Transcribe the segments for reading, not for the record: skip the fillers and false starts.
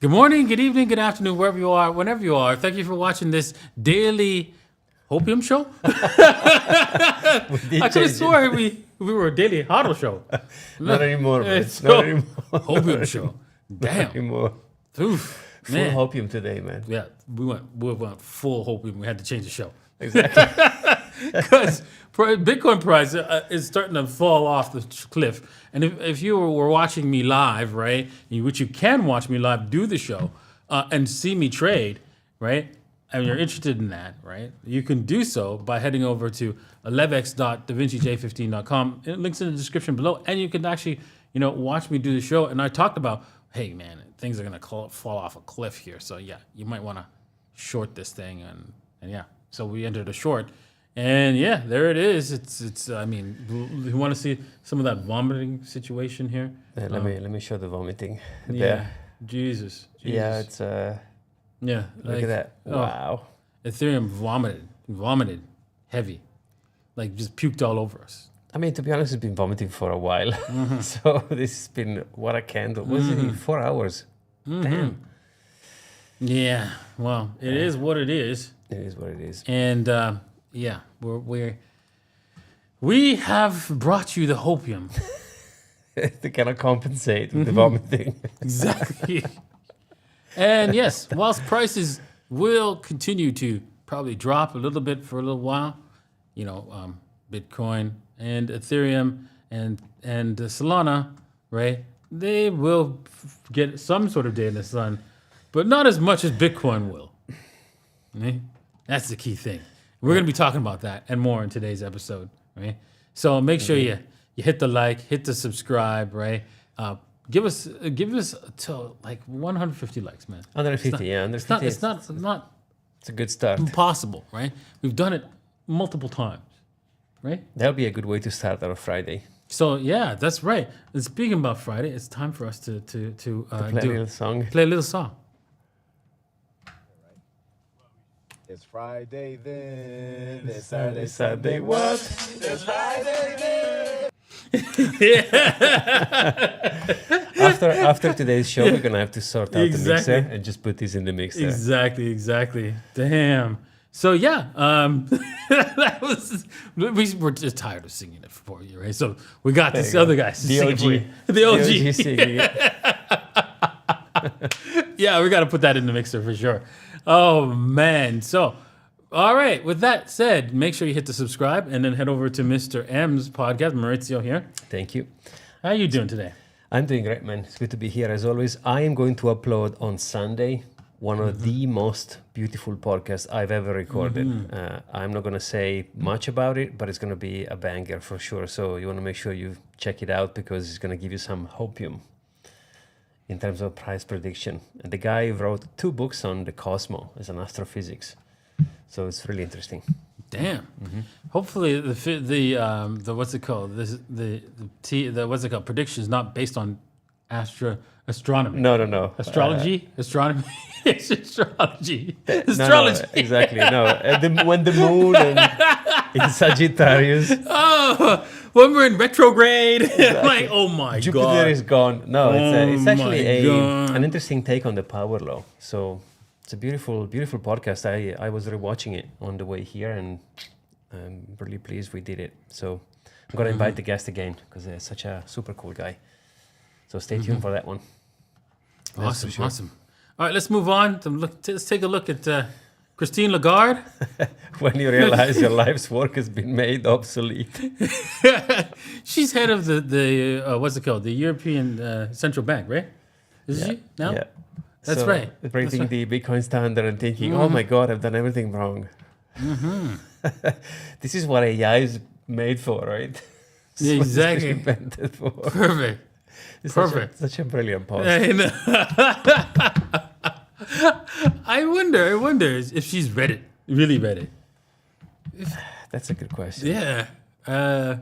Good morning, good evening, good afternoon, wherever you are, whenever you are. Thank you for watching this daily Hopium show. I could have sworn we were a daily huddle show. Not anymore, man. It's Not anymore. Hopium show. Not Damn. anymore. Oof, Full man. Hopium today, man. Yeah, we went full Hopium. We had to change the show. Exactly. Because Bitcoin price is starting to fall off the cliff. And if you were watching me live, right, which you can watch me live, do the show, and see me trade, right, and you're interested in that, right, you can do so by heading over to levex.davincij15.com. Links in the description below. And you can actually, watch me do the show. And I talked about, hey, man, things are going to fall off a cliff here. So, yeah, you might want to short this thing. And yeah, so we entered a short. And yeah, there it is. It's. I mean, you want to see some of that vomiting situation here? Let me show the vomiting. Yeah, There. Jesus. Yeah, it's Yeah, look at that. Wow. Ethereum vomited, heavy, like just puked all over us. I mean, to be honest, it's been vomiting for a while. So this has been what a candle. Was it in 4 hours? Damn. Yeah, well, it is what it is. It is what it is. And yeah, we have brought you the Hopium. To kind of compensate with the vomiting. Exactly. And yes, whilst prices will continue to probably drop a little bit for a little while, Bitcoin and Ethereum and Solana, right? They will get some sort of day in the sun, but not as much as Bitcoin will. Right? That's the key thing. We're going to be talking about that and more in today's episode, right? So make sure you hit the like, hit the subscribe, right? Give us till like 150 likes, man. 150, yeah. 150. It's not It's a good start. impossible, right? We've done it multiple times, right? That'll be a good way to start our Friday. So yeah, that's right. And speaking about Friday, it's time for us to Play a little song. play a little song. It's Friday then. It's Saturday, Saturday. Sunday, what? It's Friday then. After today's show, we're gonna have to sort out the Exactly. mixer and just put this in the mixer. Exactly. Damn. So yeah, that was. We were just tired of singing it for you, right? So we got this you go. other guy to The sing it for you. The OG. singing it. Yeah, we got to put that in the mixer for sure. Oh man. So, all right. With that said, make sure you hit the subscribe and then head over to Mr. M's podcast. Maurizio here. Thank you. How you doing today? I'm doing great, man. It's good to be here as always. I am going to upload on Sunday one of the most beautiful podcasts I've ever recorded. I'm not going to say much about it, but it's going to be a banger for sure. So you want to make sure you check it out because it's going to give you some hopium in terms of price prediction. And the guy wrote 2 books on the cosmos as an astrophysics. So it's really interesting. Damn. Hopefully the what's it called? The what's it called? Prediction is not based on astronomy. No. Astrology? Astronomy? It's astrology. No, Astrology. exactly. No, when the moon and in Sagittarius, Oh, when we're in retrograde. Like, oh my Jupiter God. is gone. No, it's Oh actually my God. an interesting take on the power law. So it's a beautiful podcast. I was rewatching it on the way here, and I'm really pleased we did it. So I'm gonna invite the guest again because he's such a super cool guy. So stay tuned for that one. That's for sure. Awesome. All right, let's move on. Let's take a look at Christine Lagarde. When you realize your life's work has been made obsolete. She's head of the what's it called? The European Central Bank, right? Is she now? Yeah. That's So, right. Breaking That's the Bitcoin standard and thinking, oh my God, I've done everything wrong. This is what AI is made for, right? This Yeah, is what it's exactly. invented for. Perfect. It's Perfect. Such a brilliant post. I wonder if she's read it, really read it. That's a good question. Yeah. The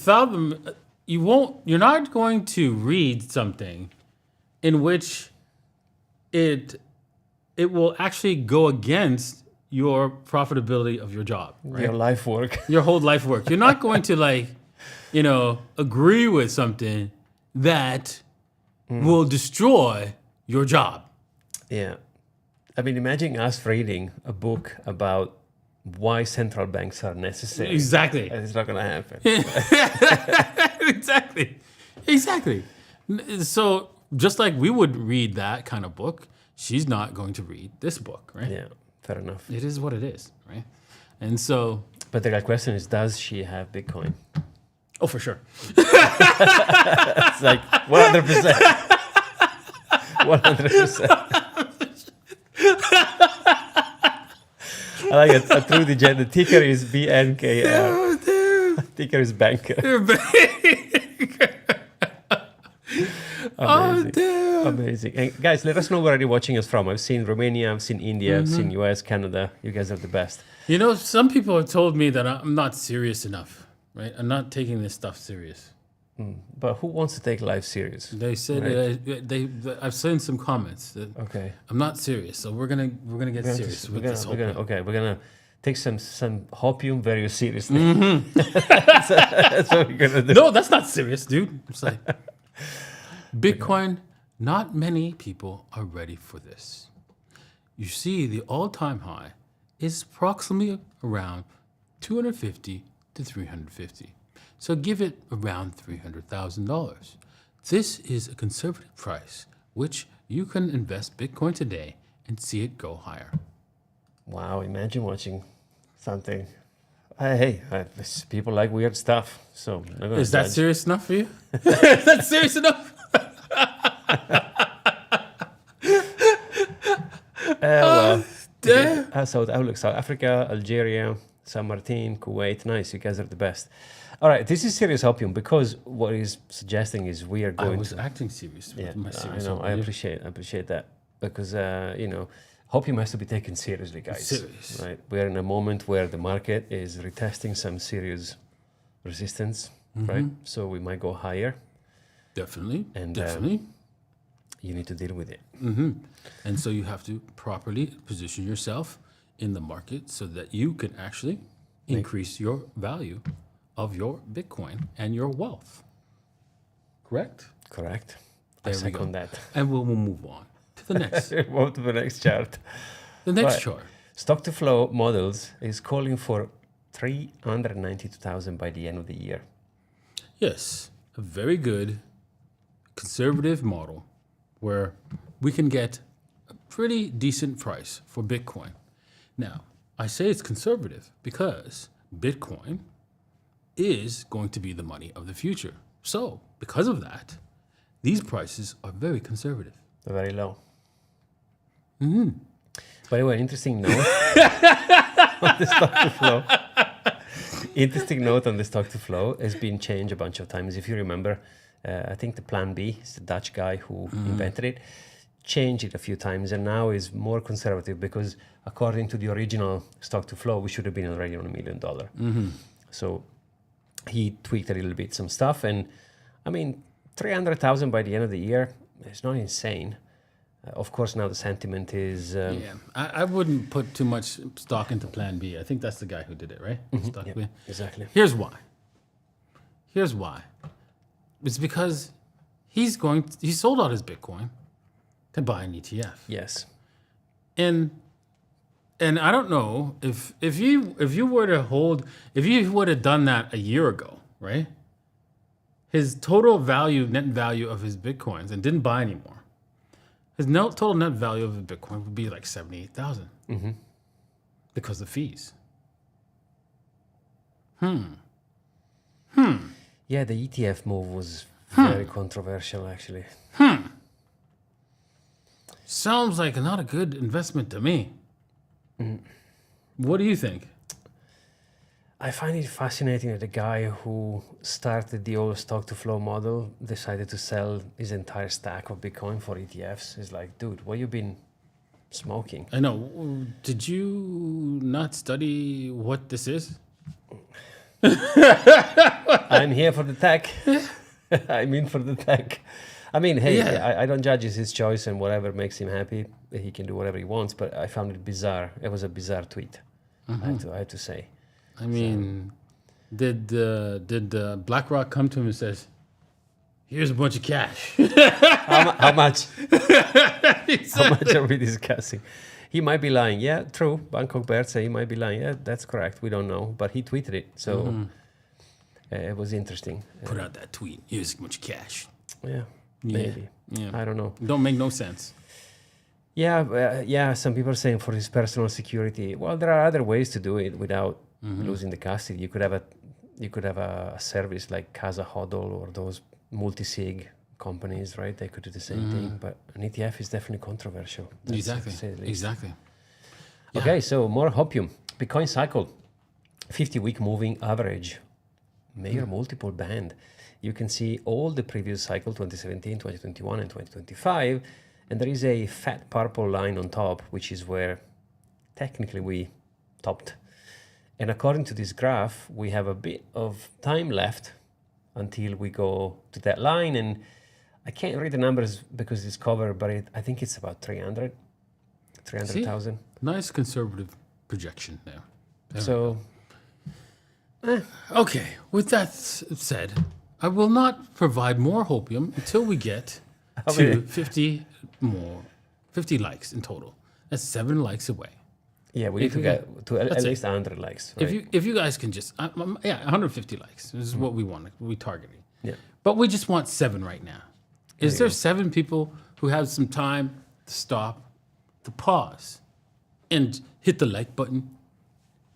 problem, you're not going to read something in which it will actually go against your profitability of your job, right? Your life work. Your whole life work. You're not going to agree with something that will destroy your job. Yeah. I mean, imagine us reading a book about why central banks are necessary. Exactly. It's not going to happen. Exactly. So just like we would read that kind of book, she's not going to read this book, right? Yeah, fair enough. It is what it is, right? And so... But the real question is, does she have Bitcoin? Oh, for sure. It's like 100%. 100%. I like it. Through the ticker is BNKR. Ticker is banker. Amazing. Amazing. And guys, let us know where you're watching us from. I've seen Romania, I've seen India, I've seen US, Canada. You guys are the best. You know, some people have told me that I'm not serious enough, right? I'm not taking this stuff serious. But who wants to take life serious? They said I've seen some comments that Okay. I'm not serious, so we're gonna get serious with this whole thing. We're gonna take some Hopium very seriously. That's what we're gonna do. No, that's not serious, dude. It's like Bitcoin. Not many people are ready for this. You see, the all-time high is approximately around 250 to 350. So give it around $300,000. This is a conservative price, which you can invest Bitcoin today and see it go higher. Wow! Imagine watching something. Hey, people like weird stuff. So I'm not gonna Is that judge. serious enough for you? Is that serious enough? South Africa, Algeria, San Martin, Kuwait. Nice, you guys are the best. All right, this is serious Hopium because what he's suggesting is we are I going was to. acting serious with Yeah, my serious. I know. I appreciate that because Hopium has to be taken seriously, guys. Serious. Right? We are in a moment where the market is retesting some serious resistance, right? So we might go higher. Definitely. And, definitely. You need to deal with it. And so you have to properly position yourself in the market so that you can actually increase your value of your Bitcoin and your wealth. Correct? Correct. There I we second go. that. And we'll move on to the next. Move to the next chart. The next Right. chart. Stock to flow models is calling for 392,000 by the end of the year. Yes, a very good conservative model where we can get a pretty decent price for Bitcoin. Now, I say it's conservative because Bitcoin is going to be the money of the future. So, because of that, these prices are very conservative. Very low. By the way, an interesting note on the stock to flow. Interesting note on the stock to flow has been changed a bunch of times. If you remember, I think the Plan B is the Dutch guy who invented it, changed it a few times, and now is more conservative because according to the original stock to flow, we should have been already on $1 million. So he tweaked a little bit some stuff, and I mean, 300,000 by the end of the year is not insane. Of course, now the sentiment is I wouldn't put too much stock into Plan B. I think that's the guy who did it, right? Stock B. exactly. Here's why. It's because he sold out his Bitcoin to buy an ETF. Yes. And I don't know if you would have done that a year ago, right? His total value, net value of his Bitcoins, and didn't buy anymore. His total net value of a Bitcoin would be like 78,000 because of fees. Yeah, the ETF move was very controversial, actually. Sounds like not a good investment to me. What do you think? I find it fascinating that the guy who started the old stock to flow model decided to sell his entire stack of Bitcoin for ETFs. It's like, dude, what you been smoking? I know. Did you not study what this is? I'm here for the tech. I'm in for the tech. I mean, hey, Yeah. I don't judge. It's his choice, and whatever makes him happy, he can do whatever he wants. But I found it bizarre. It was a bizarre tweet. I have to say. I mean, did BlackRock come to him and says, here's a bunch of cash. How much? How much are we discussing? He might be lying. Yeah, true. Bangkok Bear say he might be lying. Yeah, that's correct. We don't know, but he tweeted it, so it was interesting. Put out that tweet. Here's a bunch of cash. Yeah, maybe. Yeah. I don't know. Don't make no sense. Yeah. Some people are saying for his personal security. Well, there are other ways to do it without losing the custody. You could have a service like Casa Huddle or those multi-sig companies, right? They could do the same thing, but an ETF is definitely controversial. Exactly. Exactly. Yeah. Okay, so more Hopium. Bitcoin cycle, 50-week moving average, major multiple band. You can see all the previous cycle, 2017, 2021, and 2025, and there is a fat purple line on top, which is where technically we topped. And according to this graph, we have a bit of time left until we go to that line, and I can't read the numbers because it's covered, but I think it's about 300,000. Nice conservative projection there. So, Okay, with that said, I will not provide more Hopium until we get to 50 likes in total. That's 7 likes away. yeah, we need to get to at least 100 likes. Right? If you guys can just 150 likes. This is what we want. We targeting. Yeah. But we just want 7 right now. Is there 7 people who have some time to stop, to pause, and hit the like button?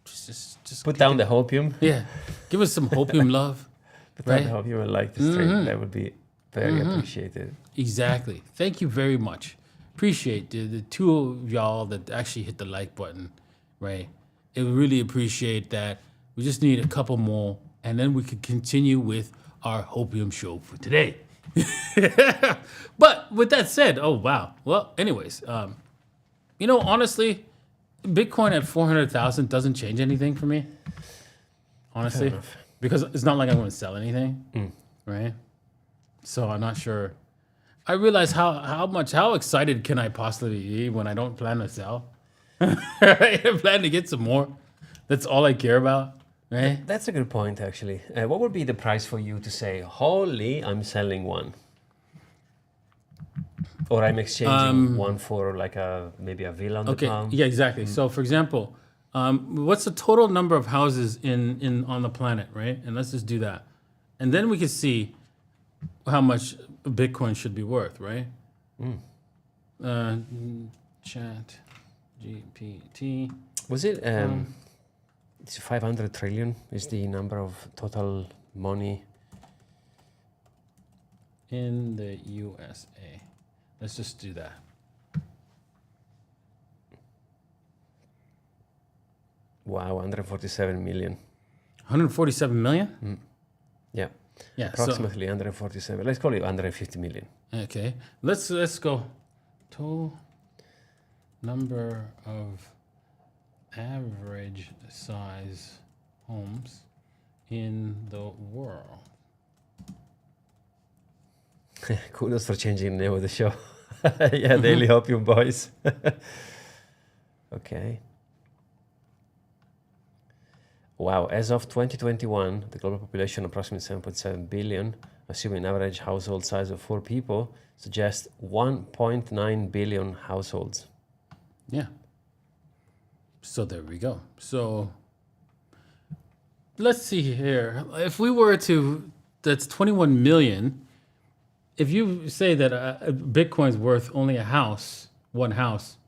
Just Put down the Hopium. Yeah, give us some Hopium love. Put Right? down the Hopium and like the stream. That would be very appreciated. Exactly. Thank you very much. Appreciate the 2 of y'all that actually hit the like button, right? I really appreciate that. We just need a couple more, and then we could continue with our Hopium show for today. But with that said, oh wow. Well, anyways, honestly, Bitcoin at 400,000 doesn't change anything for me. Honestly, because it's not like I'm going to sell anything, right? So I'm not sure. I realize how excited can I possibly be when I don't plan to sell? I plan to get some more. That's all I care about, right? That's a good point, actually. What would be the price for you to say, holy, I'm selling one? Or I'm exchanging one for like maybe a villa on the palm? Yeah, exactly. So for example, what's the total number of houses in on the planet, right? And let's just do that. And then we can see how much Bitcoin should be worth, right? Chat GPT. Was it it's 500 trillion is the number of total money In the USA. Let's just do that. Wow, 147 million. 147 million? Yeah. Yeah. Approximately 147. Let's call it 150 million. Okay. Let's go. Total number of average size homes in the world. Kudos for changing the name of the show. Yeah, Daily Hopium Boys. Okay. Wow, as of 2021, the global population, approximately 7.7 billion, assuming average household size of 4 people, suggests 1.9 billion households. Yeah. So there we go. So let's see here. If we were to, that's 21 million. If you say that Bitcoin's worth only a house, one house,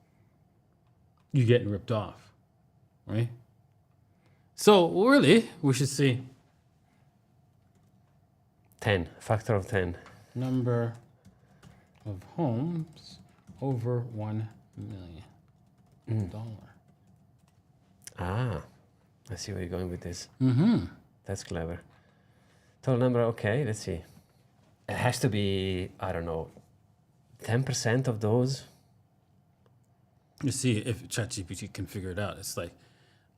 you're getting ripped off, right? So really, we should see 10, factor of 10. number of homes over $1 million. Ah, I see where you're going with this. Mm-hmm. That's clever. Total number, okay, let's see. It has to be, I don't know, 10% of those. You see if ChatGPT can figure it out. It's like,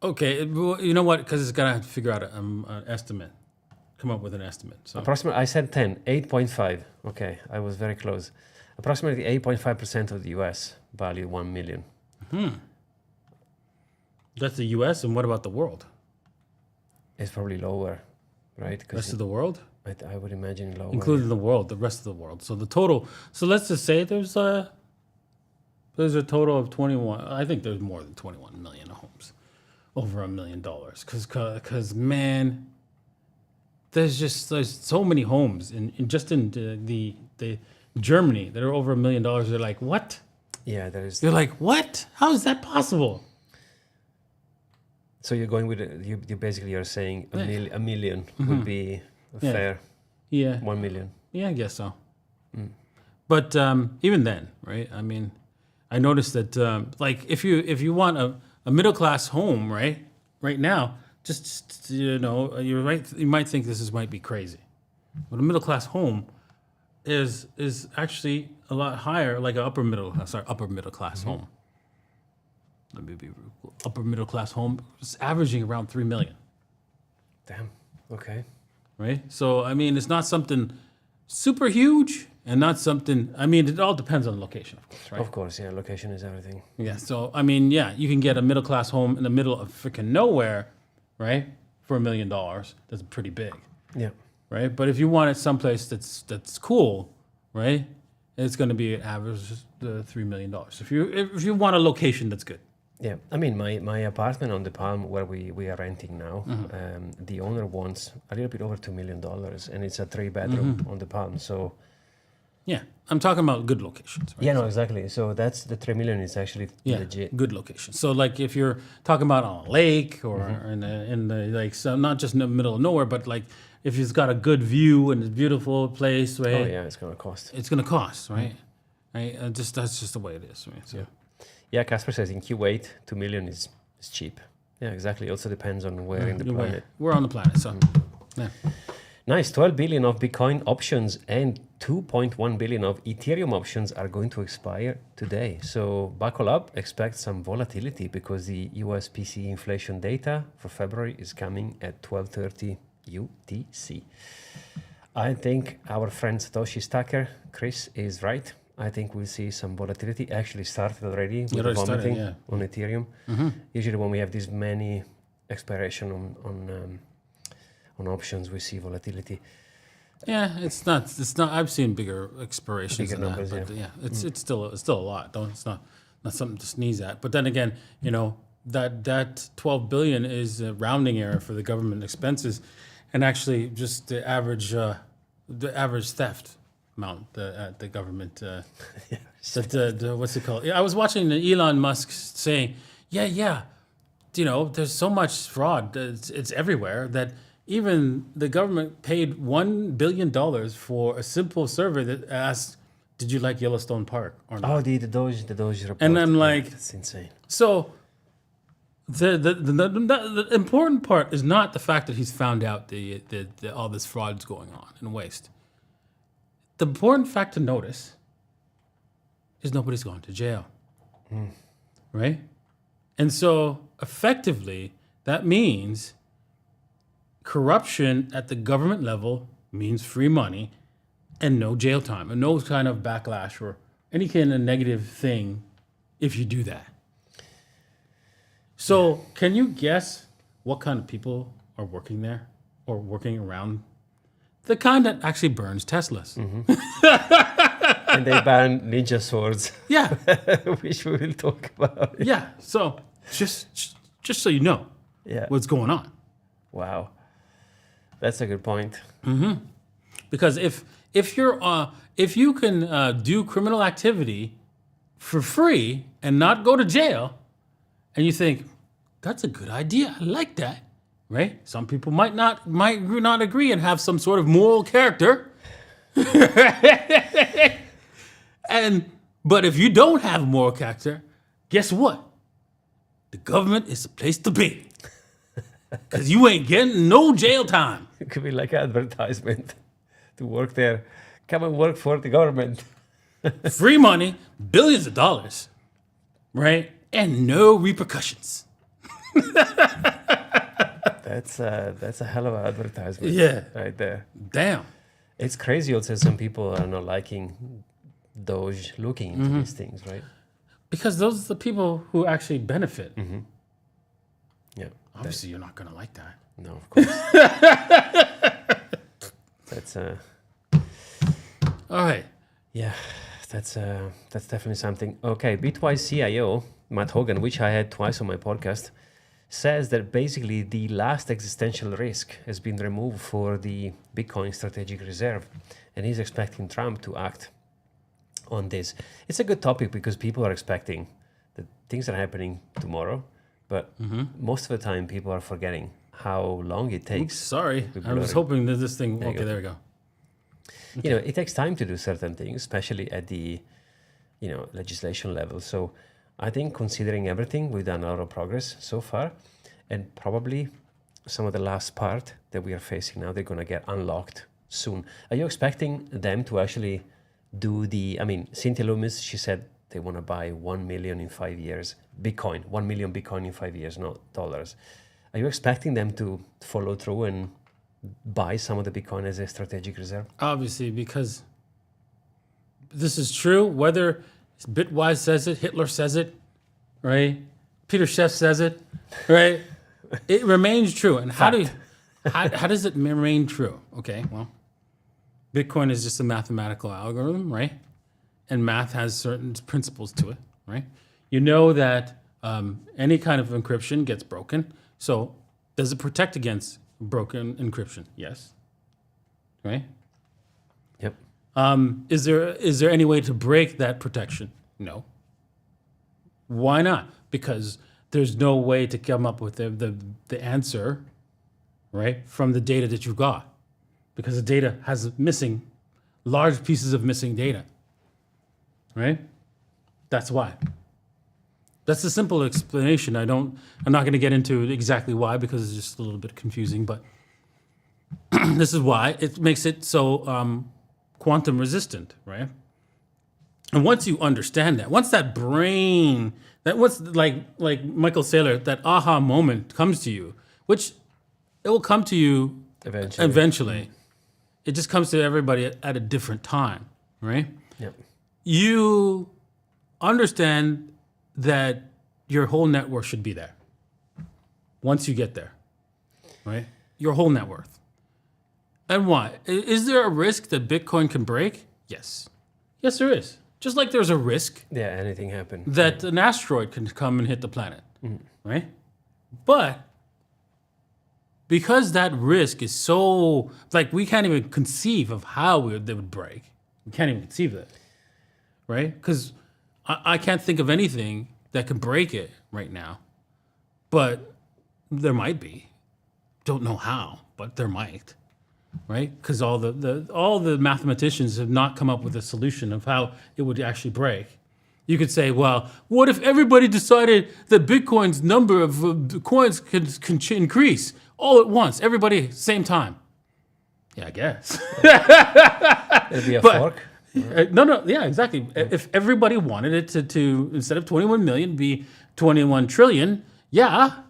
okay, you know what? Because it's got to figure out an estimate, come up with an estimate. So Approximately, I said 10, 8.5. Okay, I was very close. Approximately 8.5% of the US value 1 million. that's the U.S. And what about the world? It's probably lower, right? Rest of the world? I would imagine lower. including the world, the rest of the world. So the total. So let's just say there's a total of 21. I think there's more than 21 million homes, over $1 million. Because man, there's so many homes in the Germany that are over $1 million. They're like, what? Yeah, there is. You're like, what? How is that possible? So you're going with you basically are saying a million would be Yeah. fair. Yeah. 1 million. Yeah, I guess so. But even then, right? I mean, I noticed that like if you want a middle class home, right now, just you're right. You might think might be crazy, but a middle class home is actually a lot higher, like an upper middle class home. Let me be upper middle class home. It's averaging around 3 million. Damn. Okay. Right? So, I mean, it's not something super huge and not something, I mean, it all depends on the location, of course, right? Of course, yeah. Location is everything. Yeah. So, I mean, yeah, you can get a middle class home in the middle of freaking nowhere, right? For $1 million. That's pretty big, Yeah. right? But if you want it someplace that's cool, right? It's going to be an average $3 million. If you want a location that's good. Yeah, I mean, my apartment on the Palm where we are renting now, the owner wants a little bit over $2 million, and it's a 3-bedroom on the Palm. So Yeah. I'm talking about good locations, right? yeah, no, exactly. So that's the 3 million is actually legit. Good location. So like if you're talking about on a lake or in the like, so not just in the middle of nowhere, but like if it's got a good view and it's a beautiful place, right? Oh yeah, it's gonna cost. It's gonna cost, right? Right. That's just the way it is, right? So Yeah, Casper says in Kuwait 2 million is cheap. Yeah, exactly. It also depends on where in the you're planet. right. We're on the planet, so yeah. Nice. 12 billion of Bitcoin options and 2.1 billion of Ethereum options are going to expire today. So buckle up, expect some volatility because the US PCE inflation data for February is coming at 12:30 UTC. I think our friend Satoshi Stacker, Chris, is right. I think we'll see some volatility. Actually started already with the vomiting on Ethereum. Usually when we have this many expiration on options, we see volatility. Yeah, it's not. I've seen bigger expirations Bigger than numbers, that, but yeah, it's still a lot. It's not something to sneeze at. But then again, that 12 billion is a rounding error for the government expenses, and actually just the average theft amount the government. What's it called? I was watching Elon Musk saying, there's so much fraud. It's everywhere that. Even the government paid $1 billion for a simple survey that asked, "Did you like Yellowstone Park or not?" Oh, the Doge report. And I'm like, that's insane. So the important part is not the fact that he's found out the all this fraud's going on and waste. The important fact to notice is nobody's gone to jail, right? And so effectively, that means. Corruption at the government level means free money and no jail time and no kind of backlash or any kind of negative thing if you do that. So can you guess what kind of people are working there or working around? The kind that actually burns Teslas. And they ban ninja swords. Yeah. Which we will talk about. Yeah. So just so you know what's going on. Wow. That's a good point. Because if you can do criminal activity for free and not go to jail, and you think that's a good idea, I like that, right? Some people might not agree and have some sort of moral character, but if you don't have moral character, guess what? The government is the place to be. Because you ain't getting no jail time. It could be like an advertisement to work there. Come and work for the government. Free money, billions of dollars, right? And no repercussions. That's a hell of an advertisement. Yeah. Right there. Damn. It's crazy also some people are not liking Doge looking into these things, right? Because those are the people who actually benefit. Yeah. Obviously, you're not going to like that. No, of course. That's All right. yeah, that's definitely something. Okay, Bitwise CIO Matt Hogan, which I had twice on my podcast, says that basically the last existential risk has been removed for the Bitcoin strategic reserve, and he's expecting Trump to act on this. It's a good topic because people are expecting that things are happening tomorrow, but most of the time people are forgetting how long it takes. Oops, sorry. to I was blow it. hoping that this thing. There you Okay, go. there we go. You know, it takes time to do certain things, especially at the, legislation level. So I think considering everything, we've done a lot of progress so far, and probably some of the last part that we are facing now, they're going to get unlocked soon. Are you expecting them to actually do Cynthia Loomis, she said they want to buy 1 million in 5 years, Bitcoin, 1 million Bitcoin in 5 years, not dollars. Are you expecting them to follow through and buy some of the Bitcoin as a strategic reserve? Obviously, because this is true, whether Bitwise says it, Hitler says it, right? Peter Schiff says it, right? It remains true. And how does it remain true? Okay, well, Bitcoin is just a mathematical algorithm, right? And math has certain principles to it, right? You know that any kind of encryption gets broken. So does it protect against broken encryption? Yes. Right? Yep. Is there any way to break that protection? No. Why not? Because there's no way to come up with the answer, right, from the data that you've got. Because the data has large pieces of missing data. Right? That's why. That's the simple explanation. I'm not going to get into exactly why because it's just a little bit confusing, but this is why it makes it so quantum resistant, right? And once you understand that, once that brain, like Michael Saylor, that aha moment comes to you, which it will come to you eventually. It just comes to everybody at a different time, right? Yep. You understand that your whole net worth should be there. Once you get there, right? Your whole net worth. And why? Is there a risk that Bitcoin can break? Yes. Yes, there is. Just like there's a risk anything happen. that an asteroid can come and hit the planet, right? But because that risk is so, we can't even conceive of how they would break. We can't even conceive of it, right? Because I can't think of anything that can break it right now, but there might be. Don't know how, but there might, right? Because all the mathematicians have not come up with a solution of how it would actually break. You could say, well, what if everybody decided that Bitcoin's number of coins can increase all at once, everybody same time? Yeah, I guess. It'll be a fork. No, yeah, exactly. If everybody wanted it to instead of 21 million be 21 trillion, yeah.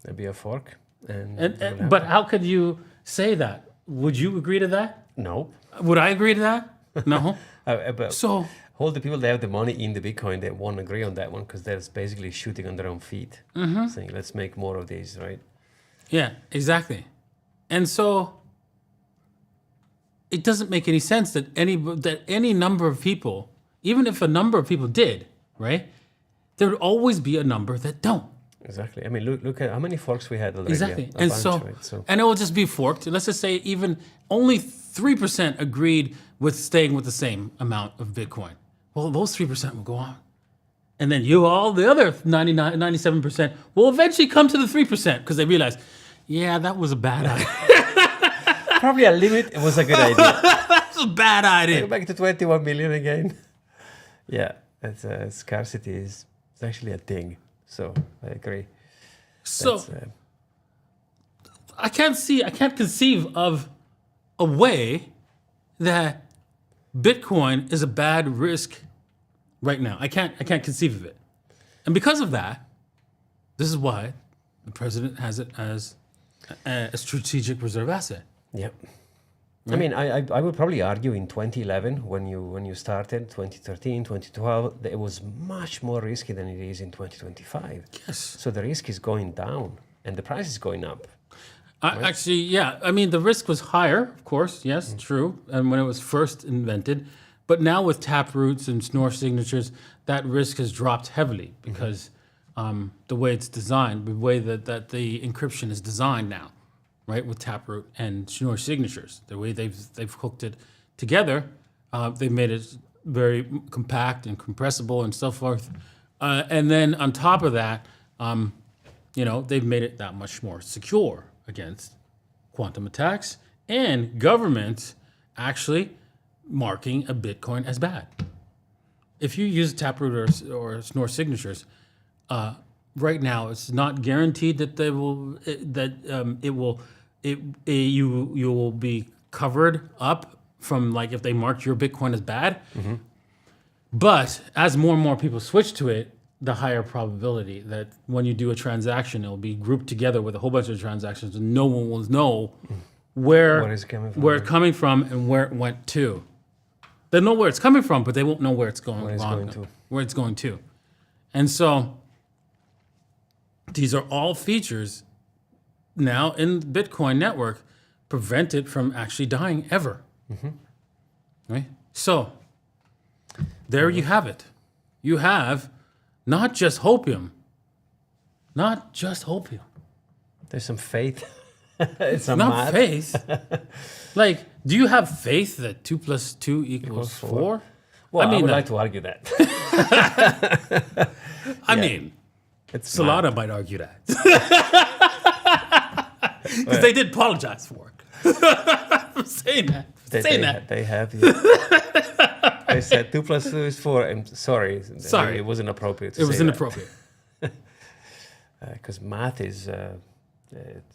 It'll be a fork. But how could you say that? Would you agree to that? No. Would I agree to that? No. But So all the people that have the money in the Bitcoin, they won't agree on that one because they're basically shooting on their own feet, saying, let's make more of these, right? yeah, exactly. And so it doesn't make any sense that any number of people, even if a number of people did, right, there would always be a number that don't. Exactly. I mean, look at how many forks we had already. Exactly. A And bunch, so, right? and it will just be forked. Let's just say even only 3% agreed with staying with the same amount of Bitcoin. Well, those 3% will go on. And then all the other 97% will eventually come to the 3% because they realize, yeah, that was a bad idea. Probably a limit. It was a good idea. That's a bad Go idea. back to 21 million again. Yeah, scarcity is actually a thing. So I agree. So I can't conceive of a way that Bitcoin is a bad risk right now. I can't conceive of it. And because of that, this is why the president has it as a strategic reserve asset. Yep. I mean, I would probably argue in 2011 when you started, 2013, 2012, that it was much more risky than it is in 2025. Yes. So the risk is going down and the price is going up. Actually, yeah. I mean, the risk was higher, of course. Yes, true. And when it was first invented, but now with taproots and Schnorr signatures, that risk has dropped heavily because the way it's designed, the way that the encryption is designed now, right, with taproot and Schnorr signatures, the way they've hooked it together, they've made it very compact and compressible and so forth. And then on top of that, they've made it that much more secure against quantum attacks and governments actually marking a Bitcoin as bad. If you use Taproot or Schnorr signatures, right now it's not guaranteed that you will be covered up from, like, if they marked your Bitcoin as bad. But as more and more people switch to it, the higher probability that when you do a transaction, it'll be grouped together with a whole bunch of transactions, and no one will know where it's coming from and where it went to. They know where it's coming from, but they won't know where it's going to. And so these are all features now in the Bitcoin network prevent it from actually dying ever. Right? So there you have it. You have not just Hopium. There's some faith. It's not math. faith. Like, do you have faith that 2 + 2 = 4? Well, I would like to argue that. I mean, Solana might argue that. Because they did apologize for it. I'm saying that. They have. Yeah. I said 2 + 2 is 4. I'm sorry. It wasn't appropriate to say It was inappropriate. Because math is,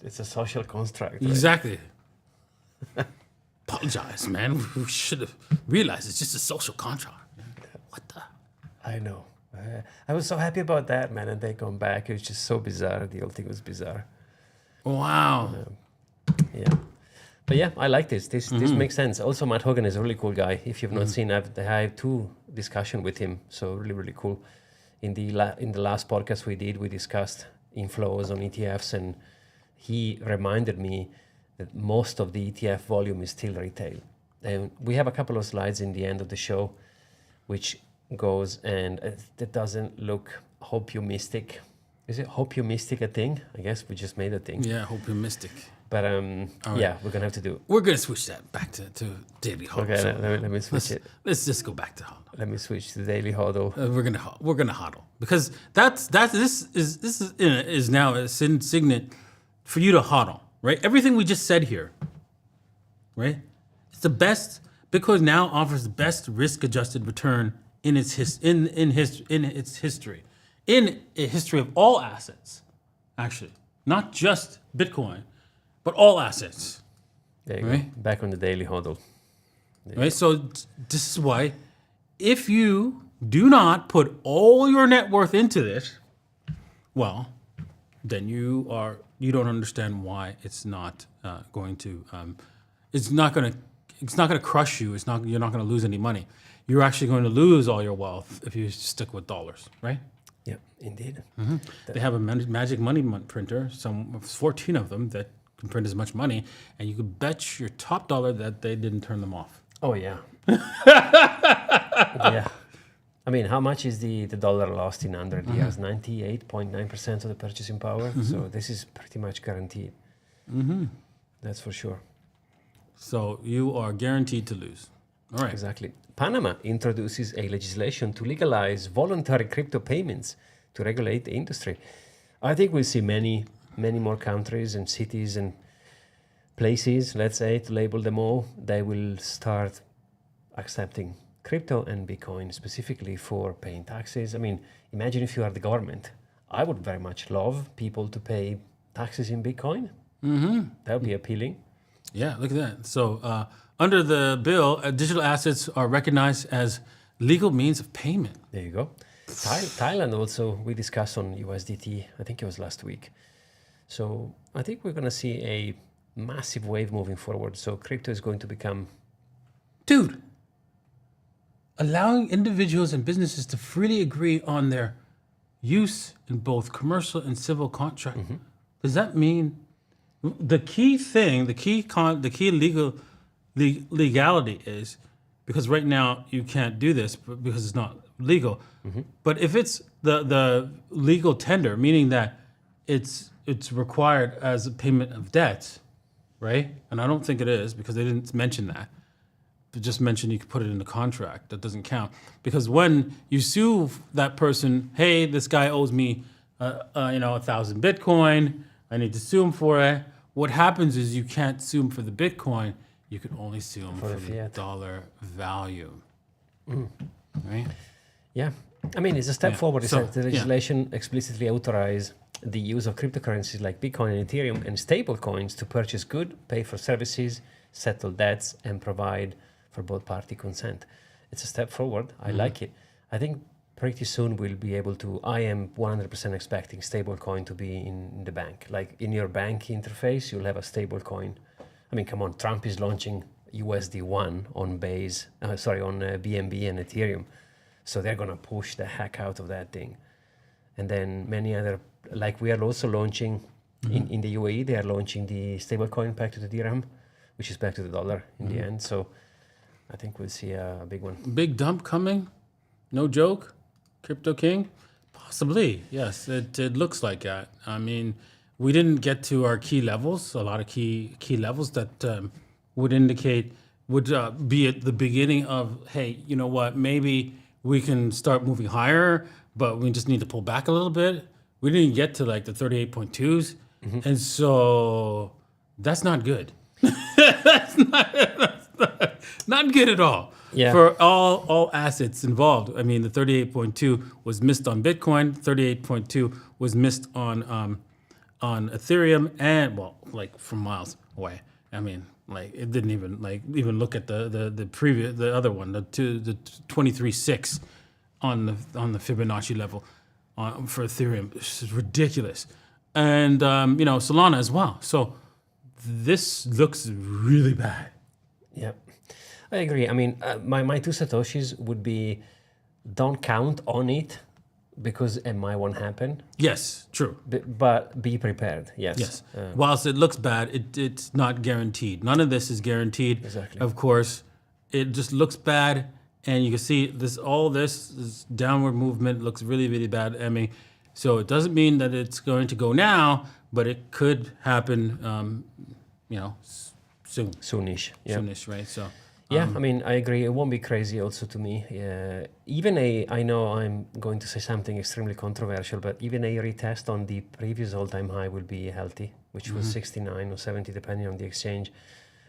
it's a social construct. Right? Exactly. Apologize, man. We should have realized it's just a social contract. What the? I know. I was so happy about that, man. And they come back. It was just so bizarre. The whole thing was bizarre. Wow. Yeah. But yeah, I like this. This makes sense. Also, Matt Hogan is a really cool guy. If you've not seen, I have 2 discussions with him. So really, really cool. In the last podcast we discussed inflows on ETFs, and he reminded me that most of the ETF volume is still retail. And we have a couple of slides in the end of the show, which goes, and that doesn't look hopiumistic. Is it hopiumistic a thing? I guess we just made a thing. Yeah, Hopiumistic. But yeah, we're gonna have to do. We're gonna switch that back to daily hodl. Okay, let me switch it. Let's just go back to hodl. Let me switch to daily hodl. We're gonna hodl because this is now a signet for you to hodl, right? Everything we just said here, right? It's the best. Bitcoin now offers the best risk-adjusted return in its history, in a history of all assets, actually, not just Bitcoin, but all assets. There you go. Back on the daily hodl. Right. So this is why, if you do not put all your net worth into this, well, then you don't understand why it's not going to. It's not going to crush you. You're not going to lose any money. You're actually going to lose all your wealth if you stick with dollars, right? Yeah, indeed. They have a magic money printer, 14 of them that can print as much money, and you could bet your top dollar that they didn't turn them off. Oh yeah. Yeah. I mean, how much is the dollar lost in 100 years? 98.9% of the purchasing power. So this is pretty much guaranteed. That's for sure. So you are guaranteed to lose. All right. Exactly. Panama introduces a legislation to legalize voluntary crypto payments to regulate the industry. I think we'll see many more countries and cities and places, let's say, to label them all, they will start accepting crypto and Bitcoin specifically for paying taxes. I mean, imagine if you are the government. I would very much love people to pay taxes in Bitcoin. That would be appealing. Yeah, look at that. So under the bill, digital assets are recognized as legal means of payment. There you go. Thailand also, we discussed on USDT, I think it was last week. So I think we're going to see a massive wave moving forward. So crypto is going to become... Dude, allowing individuals and businesses to freely agree on their use in both commercial and civil contract. Does that mean The key thing, the key legality is because right now you can't do this because it's not legal. But if it's the legal tender, meaning that it's required as a payment of debts, right? And I don't think it is because they didn't mention that. They just mentioned you could put it in the contract. That doesn't count because when you sue that person, hey, this guy owes me, 1,000 Bitcoin. I need to sue him for it. What happens is you can't sue him for the Bitcoin. You can only sue him for the dollar value, right? Yeah, I mean, it's a step forward. It's like the legislation explicitly authorize the use of cryptocurrencies like Bitcoin and Ethereum and stable coins to purchase goods, pay for services, settle debts, and provide for both party consent. It's a step forward. I like it. I think pretty soon we'll be able to, I am 100% expecting stablecoin to be in the bank. Like in your bank interface, you'll have a stablecoin. I mean, come on, Trump is launching USD1 on BNB and Ethereum. So they're going to push the heck out of that thing. And then many other, like we are also launching in the UAE, they are launching the stablecoin back to the dirham, which is back to the dollar in the end. So I think we'll see a big one. Big dump coming? No joke? Crypto King? Possibly, yes. It looks like that. I mean, we didn't get to our key levels, a lot of key levels that would indicate, would be at the beginning of, hey, you know what, maybe we can start moving higher, but we just need to pull back a little bit. We didn't get to like the 38.2s. And so that's not good. that's not good at all. Yeah. For all assets involved. I mean, the 38.2 was missed on Bitcoin, 38.2 was missed on Ethereum, and like from miles away. I mean, like it didn't even look at the other one, the 23.6 on the Fibonacci level for Ethereum. This is ridiculous, and Solana as well. So this looks really bad. Yeah, I agree. I mean, my two satoshis would be, don't count on it because it might won't happen. Yes, true. But be prepared. Yes. Yes. Whilst it looks bad, it's not guaranteed. None of this is guaranteed. Exactly. Of course, it just looks bad, and you can see this downward movement looks really, really bad. I mean, so it doesn't mean that it's going to go now, but it could happen. Soon. Soonish. Yeah. Soonish, right? So. Yeah, I mean, I agree. It won't be crazy also to me. I know I'm going to say something extremely controversial, but even a retest on the previous all-time high will be healthy, which was 69 or 70, depending on the exchange.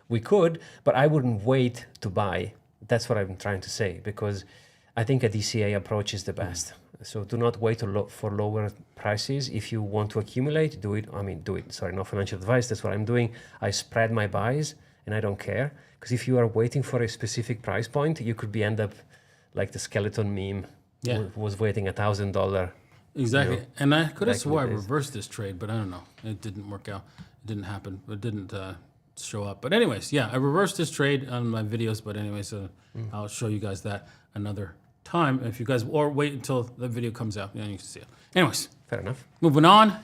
We could, but I wouldn't wait to buy. That's what I'm trying to say, because I think a DCA approach is the best. So do not wait for lower prices. If you want to accumulate, do it. Sorry, no financial advice. That's what I'm doing. I spread my buys, and I don't care. Because if you are waiting for a specific price point, you could end up like the skeleton meme. Yeah. Was waiting $1,000. Exactly. And I could have back in swore I the days. reversed this trade, but I don't know. It didn't work out. It didn't happen. It didn't show up. But anyways, yeah, I reversed this trade on my videos. But anyways, I'll show you guys that another time. If you guys, or wait until the video comes out, you can see it. Anyways, Fair enough. moving on.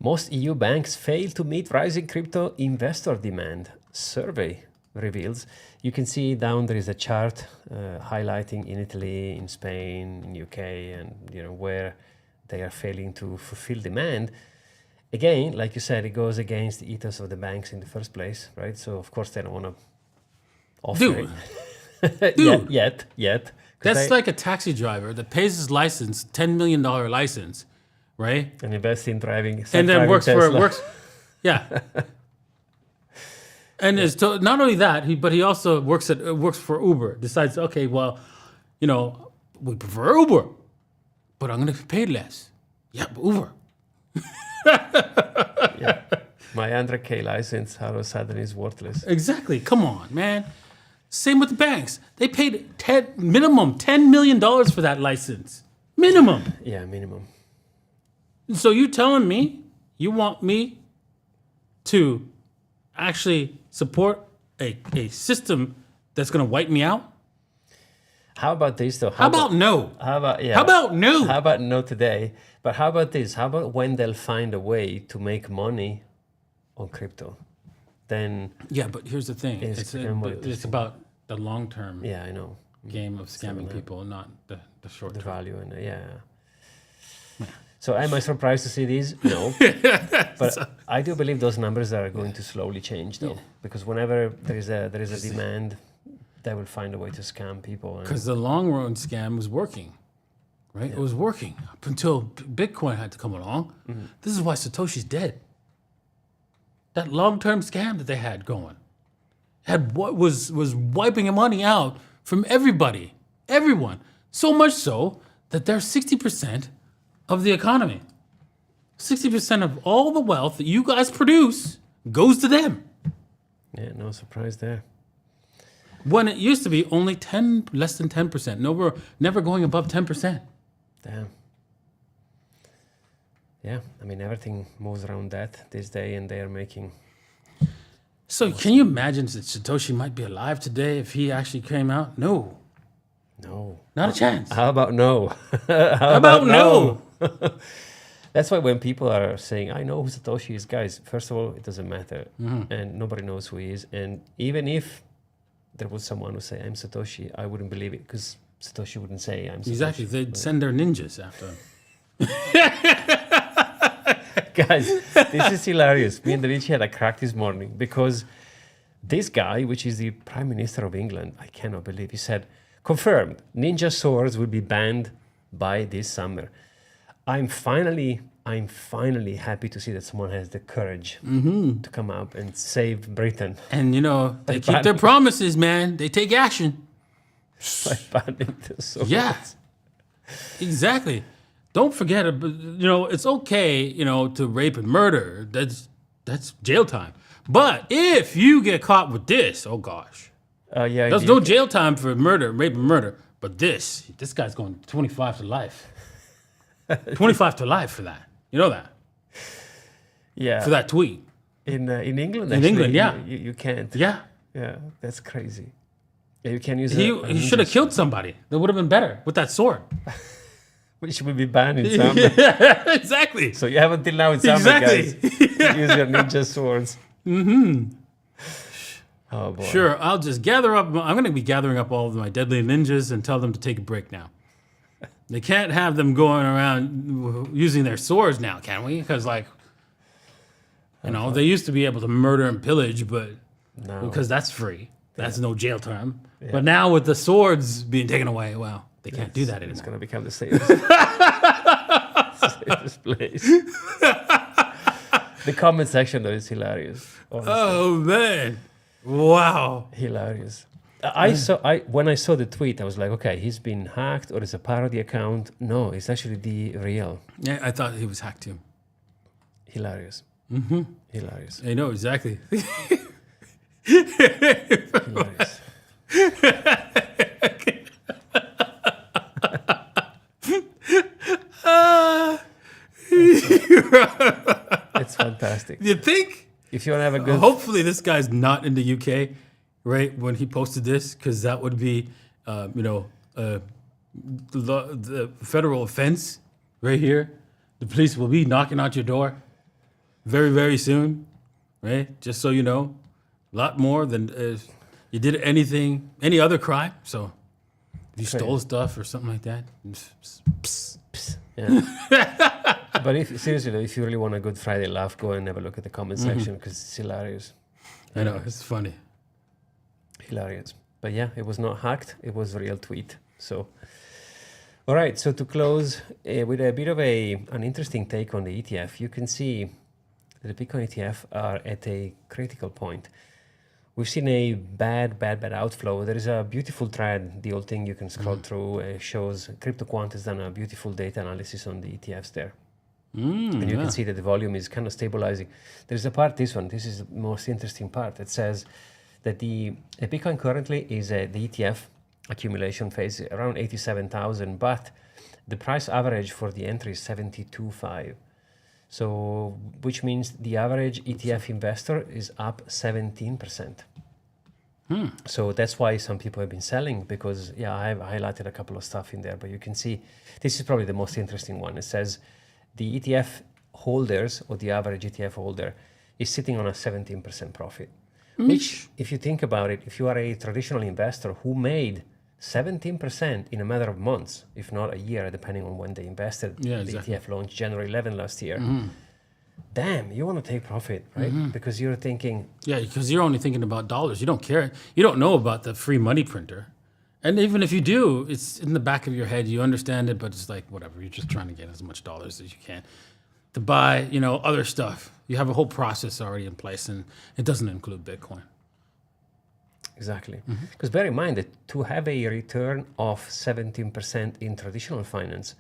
Most EU banks fail to meet rising crypto investor demand, survey reveals. You can see down there is a chart highlighting in Italy, in Spain, in UK, and where they are failing to fulfill demand. Again, like you said, it goes against the ethos of the banks in the first place, right? So of course they don't want to offer it. Dude. Yet. That's like a taxi driver that pays his license, $10 million license, right? And invest in driving. And then works Tesla. yeah. And it's not only that, but he also works for Uber. Decides, okay, well, we prefer Uber, but I'm going to pay less. Yeah, but Uber. Yeah. My 100K license all of a sudden is worthless. Exactly. Come on, man. Same with the banks. They paid minimum $10 million for that license. Minimum. Yeah, minimum. So you telling me you want me to actually support a system that's going to wipe me out? How about this though? How about no? How about yeah? How about no? How about no today? But how about this? How about when they'll find a way to make money on crypto? Then Yeah, but here's the thing. It's It's, become more it's about the long-term yeah, I know game of scamming people, not the the short-term. value and So am I surprised to see these? No, but I do believe those numbers are going to slowly change though, because whenever there is a demand, they will find a way to scam people. And Because the long-run scam was working, right? It was working up until Bitcoin had to come along. This is why Satoshi's dead. That long-term scam that they had going had what was wiping money out from everybody, everyone. So much so that they're 60% of the economy. 60% of all the wealth that you guys produce goes to them. yeah, no surprise there. When it used to be only less than 10%. Never going above 10%. Damn. Yeah, I mean everything moves around that this day, and they are making. So can you imagine that Satoshi might be alive today if he actually came out? No, No. not a chance. How about no? How about no? That's why when people are saying, I know who Satoshi is, guys, first of all, it doesn't matter. And nobody knows who he is. And even if there was someone who say, I'm Satoshi, I wouldn't believe it because Satoshi wouldn't say, I'm Satoshi. Exactly. They'd send their ninjas after him. Guys, this is hilarious. Me and Richie had a crack this morning because this guy, which is the Prime Minister of England, I cannot believe, he said, confirmed, ninja swords will be banned by this summer. I'm finally happy to see that someone has the courage to come out and save Britain And, they keep their promises, man. They take action. by banning the swords. Yeah, exactly. Don't forget, it's okay, to rape and murder. That's jail time. But if you get caught with this, oh gosh. Yeah, There's no jail time for murder, rape and murder. But this guy's going 25 to life. 25 to life for that. You know that? yeah. For that tweet. In England, In actually, England, yeah. You can't. Yeah. Yeah, that's crazy. Yeah, you can use He should have killed somebody. That would have been better with that sword. Which will be banned in summer. Exactly. So you have until now in summer, Exactly. guys, to use your ninja swords. Oh boy. Sure, I'll just gather up. I'm going to be gathering up all of my deadly ninjas and tell them to take a break now. They can't have them going around using their swords now, can we? Because, they used to be able to murder and pillage, but No. because that's free. That's no jail time. But now with the swords being taken away, well, they can't do that It's anymore. going to become the safest, safest place. The comment section, though, is hilarious. Honestly. Oh, man. Wow. Hilarious. When I saw the tweet, I was like, okay, he's been hacked or it's a parody account. No, it's actually the real. Yeah, I thought he was hacked too. Hilarious. Hilarious. I know, exactly. Hilarious. It's fantastic. You think? If you want to have a good... Hopefully this guy's not in the UK, right, when he posted this, because that would be, the federal offense right here. The police will be knocking out your door very, very soon, right? Just so you know, a lot more than if you did any other crime. So if you stole stuff or something like that, Yeah. But seriously, if you really want a good Friday laugh, go and have a look at the comment section because it's hilarious. I know, it's funny. Hilarious. But yeah, it was not hacked. It was a real tweet. So, all right. So to close with a bit of an interesting take on the ETF, you can see that the Bitcoin ETF are at a critical point. We've seen a bad outflow. There is a beautiful thread. The old thing you can scroll through shows CryptoQuant has done a beautiful data analysis on the ETFs there. And you can see that the volume is kind of stabilizing. There's a part, this is the most interesting part. It says that the Bitcoin currently is the ETF accumulation phase around 87,000, but the price average for the entry is 72.5. So, which means the average ETF investor is up 17%. So that's why some people have been selling, because I've highlighted a couple of stuff in there, but you can see this is probably the most interesting one. It says the ETF holders, or the average ETF holder, is sitting on a 17% profit. Which, if you think about it, if you are a traditional investor who made 17% in a matter of months, if not a year, depending on when they invested. Yeah, the exactly. ETF launched January 11 last year. Damn, you want to take profit, right? Because you're thinking, Yeah, because you're only thinking about dollars. You don't care. You don't know about the free money printer. And even if you do, it's in the back of your head. You understand it, but it's like, whatever. You're just trying to get as much dollars as you can to buy, other stuff. You have a whole process already in place, and it doesn't include Bitcoin. exactly. Because bear in mind that to have a return of 17% in traditional finance,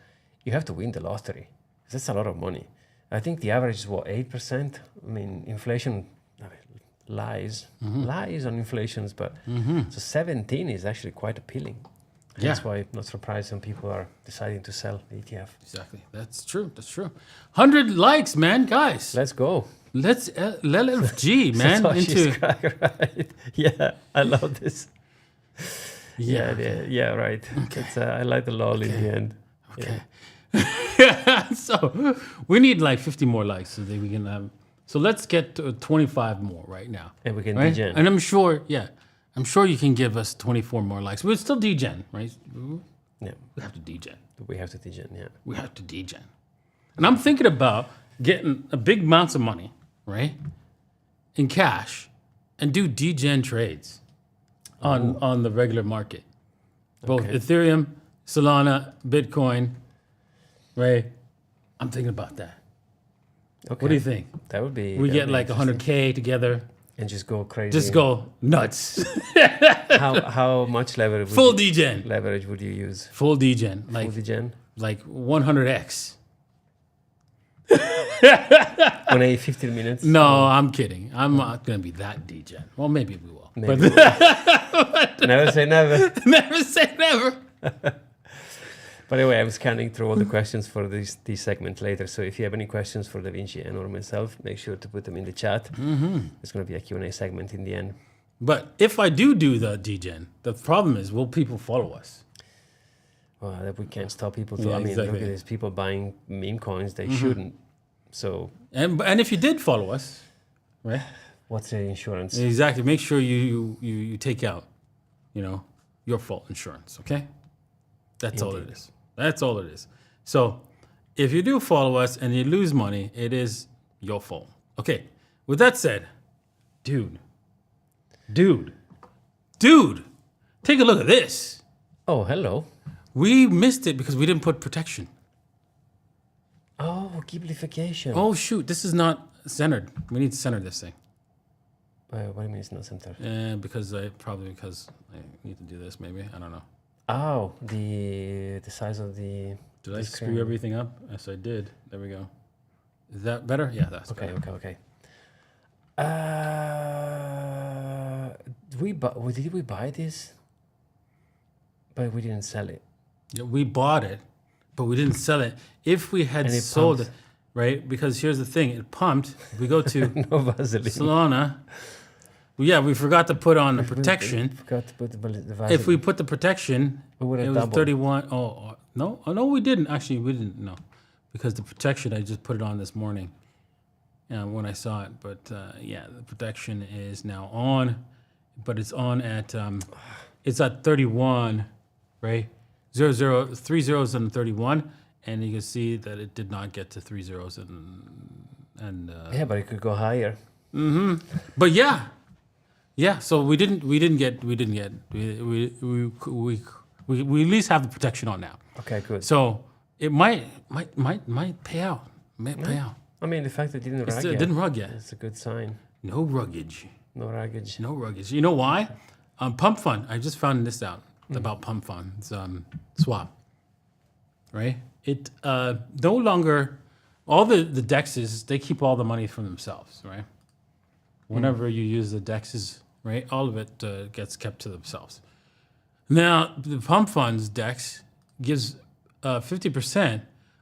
you have to win the lottery. That's a lot of money. I think the average is 8%? I mean, inflation lies on inflations, but so 17 is actually quite appealing. That's Yeah. why I'm not surprised some people are deciding to sell ETF. Exactly. That's true. 100 likes, man, guys. Let's go. Let's LFG, man, Satoshi's crack, right? Yeah, I love this. Yeah, right. It's, I like the lol in the end. Okay. So we need like 50 more likes so that we can have. So let's get to 25 more right now. And we can Right? degen. And I'm sure you can give us 24 more likes. We're still degen, right? Yeah, We have to degen. we have to degen, yeah. We have to degen. And I'm thinking about getting a big amounts of money, right, in cash, and do degen trades on the regular market, both Okay. Ethereum, Solana, Bitcoin, right? I'm thinking about that. Okay. What do you think? That would be. We that get would be like 100K together, and just go crazy. just go nuts. How much leverage? Full would you, degen. leverage would you use? Full degen. Full degen Like 100x. on a 15 minutes. No, I'm kidding. I'm not going to be that degen. Well, maybe we will. Maybe. Never say never. Never say never. By the way, I'm scanning through all the questions for this segment later. So if you have any questions for Da Vinci and or myself, make sure to put them in the chat. There's going to be a Q&A segment in the end. But if I do the degen, the problem is, will people follow us? Well, that we can't stop people. Yeah, I mean, exactly. look at these people buying meme coins. They shouldn't. So And if you did follow us, right? what's the insurance? Exactly. Make sure you take out, your fault insurance. Okay. That's all it Indeed. is. That's all it is. So if you do follow us and you lose money, it is your fault. Okay. With that said, dude, take a look at this. Oh, hello. We missed it because we didn't put protection. Oh, giblification. Oh shoot, this is not centered. We need to center this thing. What do you mean it's not centered? Because I need to do this. Maybe I don't know. Oh, the size of the. Did I the screw screen. everything up? Yes, I did. There we go. Is that better? Yeah, that's Okay, better. okay. Did we buy this? But we didn't sell it. Yeah, we bought it, but we didn't sell it. If we had And it sold pumped. it, right? Because here's the thing: it pumped. If we go to No Vaseline. Solana, we forgot to put on the protection. Forgot to put the Vaseline. If we put the protection, We would have it was doubled. 31. No, we didn't. Actually, we didn't. No, because the protection, I just put it on this morning when I saw it. But the protection is now on, but it's on at it's at 31, right? 3 zeros and 31, and you can see that it did not get to 3 zeros and Yeah, but it could go higher. but yeah. So we didn't get we at least have the protection on now. Okay, good. So it might pay out. Might pay out. I mean, the fact that it didn't rug It yet, didn't rug yet. it's a good sign. No ruggage. No ruggage. No ruggage. You know why? Pump fund. I just found this out about pump fund. It's swap. Right? It no longer all the dexes, they keep all the money for themselves, right? Whenever you use the dexes, right, all of it gets kept to themselves. Now, the pump funds dex gives 50%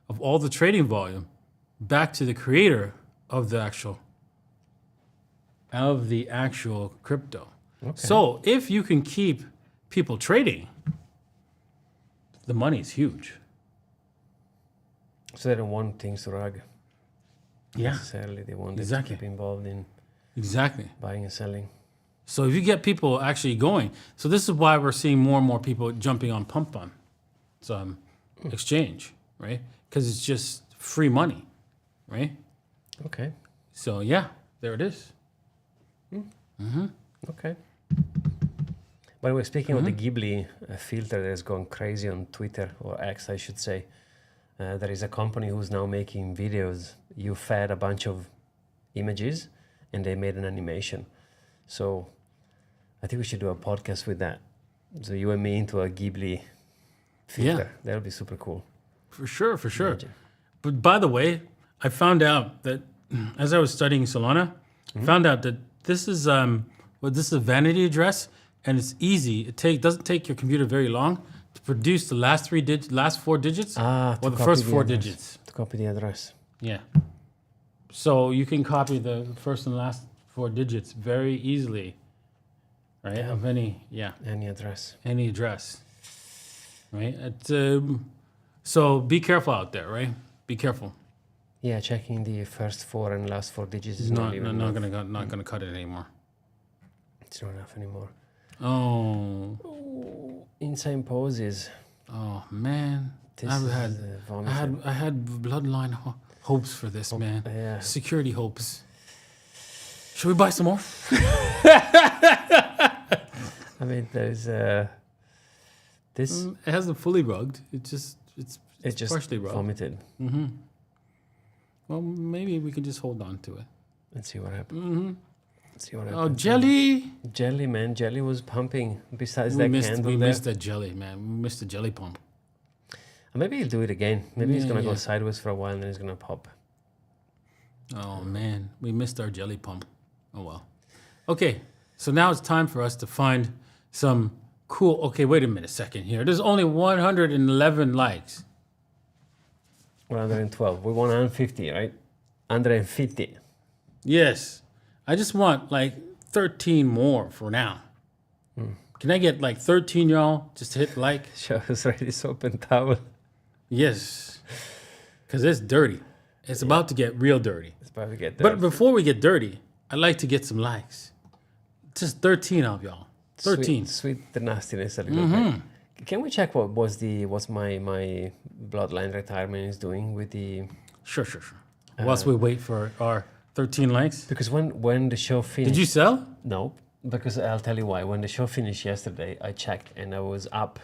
of all the trading volume back to the creator of the actual crypto. Okay. So if you can keep people trading, the money is huge. So they don't want things to rug Yeah, necessarily. They want them exactly. to keep involved in exactly. buying and selling. So if you get people actually going, so this is why we're seeing more and more people jumping on pump on some exchange, right? Because it's just free money, right? Okay. So yeah, there it is. Okay. By the way, speaking of the Ghibli filter that has gone crazy on Twitter, or X, I should say, there is a company who's now making videos. You fed a bunch of images and they made an animation. So I think we should do a podcast with that. So you and me into a Ghibli filter. Yeah. That would be super cool. For sure, for sure. Imagine. But by the way, I found out that as I was studying Solana, I found out that this is this is a vanity address, and it's easy. It doesn't take your computer very long to produce the last four digits, or to the copy first the four address. digits. To copy the address. Yeah. So you can copy the first and last four digits very easily, right? Of any Any address. any address, right? So be careful out there, right? Be careful. Yeah, checking the first four and last four digits is Not even not enough. gonna cut it anymore. It's not enough anymore. Oh, Insane poses. oh man! This I is had vomiting. I had bloodline hopes for this, man. Yeah. Security hopes. Should we buy some more? I mean, there's this. It hasn't fully rugged. It's It just partially rugged. vomited. Well, maybe we can just hold on to it. Let's see what happens. Let's see what happens. Oh, jelly! Jelly, man. Jelly was pumping. Besides We that missed candle there. the jelly, man. We missed the jelly pump. Maybe he'll do it again. Maybe he's Yeah, gonna yeah. go sideways for a while and then he's gonna pop. Oh man, we missed our jelly pump. Oh well. Okay, so now it's time for us to find some cool. Okay, wait a minute, second here. There's only 111 likes. 112. We want 150, right? 150. Yes, I just want like 13 more for now. Can I get like 13 y'all just to hit like? Show us right this open towel. Yes, because it's dirty. It's about to get real dirty. It's about to get there. But before we get dirty, I'd like to get some likes. Just 13 of y'all. 13. Sweet the nastiness a little bit. Can we check what's my bloodline retirement is doing with the? Sure. Whilst we wait for our 13 likes. Because when the show finished, Did you sell? No, because I'll tell you why. When the show finished yesterday, I checked and I was up,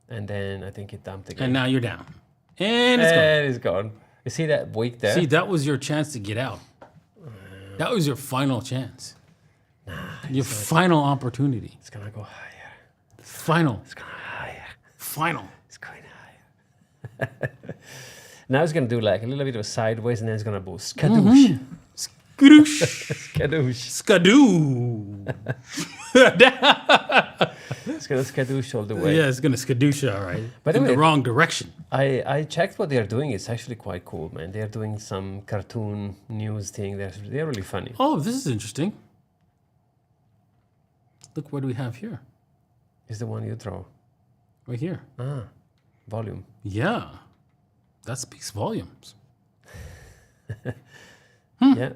and then I think it dumped again. And now you're down. And it's gone. And it's gone. You see that week there? See, that was your chance to get out. That was your final chance. Your final opportunity. It's gonna go higher. Final. It's going higher. Final. It's going higher. Now it's gonna do like a little bit of sideways, and then it's gonna go skadoosh. Skadoosh. Skadoosh. Skadoo. It's gonna skadoosh all the way. Yeah, it's going to skadoosh all right. By the in the way- wrong direction. I checked what they're doing. It's actually quite cool, man. They're doing some cartoon news thing. They're really funny. Oh, this is interesting. Look, what do we have here? It's the one you draw. Right here. Volume. Yeah. That speaks volumes. Yeah.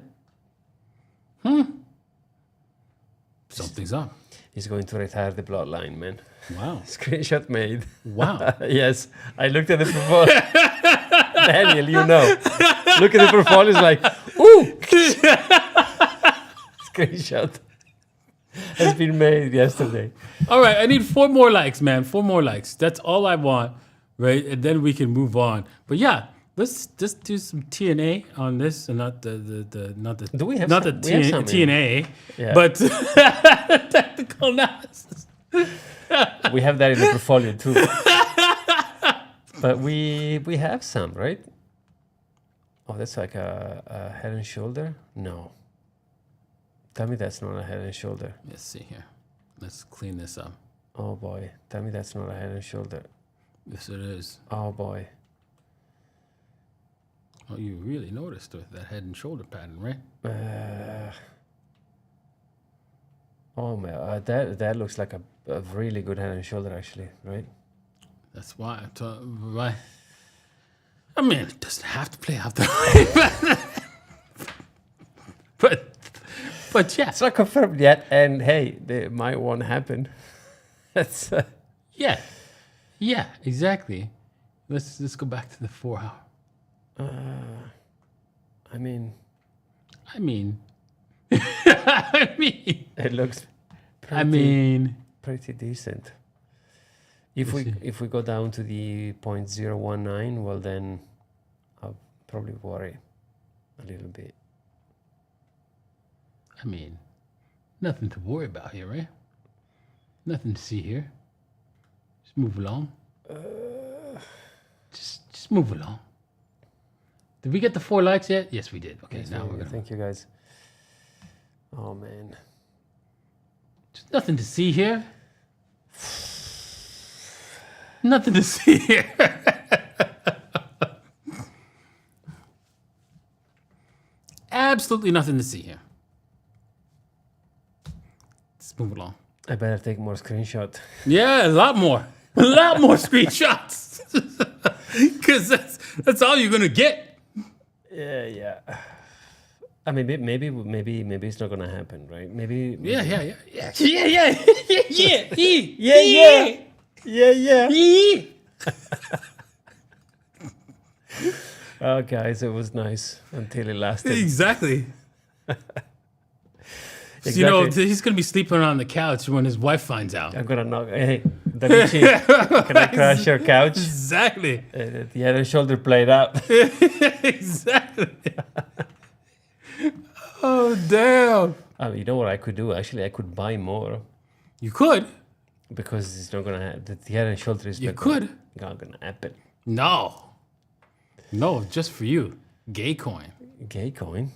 Something's up. He's going to retire the bloodline, man. Wow. Screenshot made. Wow. Yes. I looked at the portfolio. Daniel, you know. Look at the portfolio. It's like, ooh. Screenshot. Has been made yesterday. All right, I need 4 more likes, man. 4 more likes. That's all I want, right? And then we can move on. But yeah, let's just do some TNA on this, and not the not the Do we have not some- the we have some in- TNA, Yeah. but technical analysis. We have that in the portfolio too. But we have some, right? Oh, that's like a head and shoulder? No. Tell me that's not a head and shoulder. Let's see here. Let's clean this up. Oh boy. Tell me that's not a head and shoulder. Yes, it is. Oh boy. Oh, you really noticed with that head and shoulder pattern, right? Oh man, that looks like a really good head and shoulder, actually, right? That's why. Why? I mean, it doesn't have to play out that way, but yeah, It's not confirmed yet, and hey, it might won't happen. That's yeah, exactly. Let's go back to the 4 hour. I mean, I mean, I mean, it looks pretty decent. If we go down to the 0.019, well then I'll probably worry a little bit. I mean, nothing to worry about here, right? Nothing to see here. Just move along. Just move along. Did we get the 4 likes yet? Yes, we did. Okay, Yes, now we're gonna. thank you guys. Oh man, Just nothing to see here. Nothing to see here. Absolutely nothing to see here. Let's move along. I better take more screenshot. Yeah, a lot more screenshots, because that's all you're gonna get. Yeah. I mean, maybe it's not gonna happen, right? Maybe. Yeah. Oh, guys, it was nice until it lasted. Exactly. Exactly. You know, he's gonna be sleeping on the couch when his wife finds out. I'm gonna knock. Hey, Damichi, can I crash your couch? Exactly. The head and shoulder played out. Exactly. Oh damn! You know what I could do? Actually, I could buy more You could. because it's not gonna. The head and shoulder is. You could. Not gonna happen. No, just for you. Gay coin. Gay coin.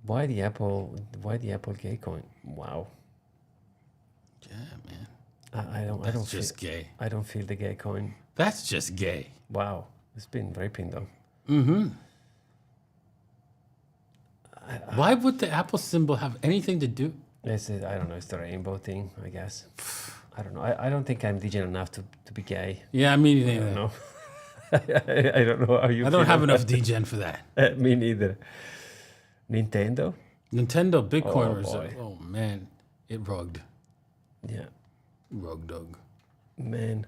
Why the Apple gay coin? Wow. Yeah, man. I don't That's feel. just gay. I don't feel the gay coin. That's just gay. Wow, it's been raping though. Why would the Apple symbol have anything to do? I don't know. It's the rainbow thing, I guess. I don't know. I don't think I'm degen enough to be gay. Yeah, me I neither. don't know. I don't know how you. I don't feel have about enough degen for that. that. Me neither. Nintendo. Nintendo Bitcoiners. boy. Oh man, it rugged. Yeah, Rugged. man.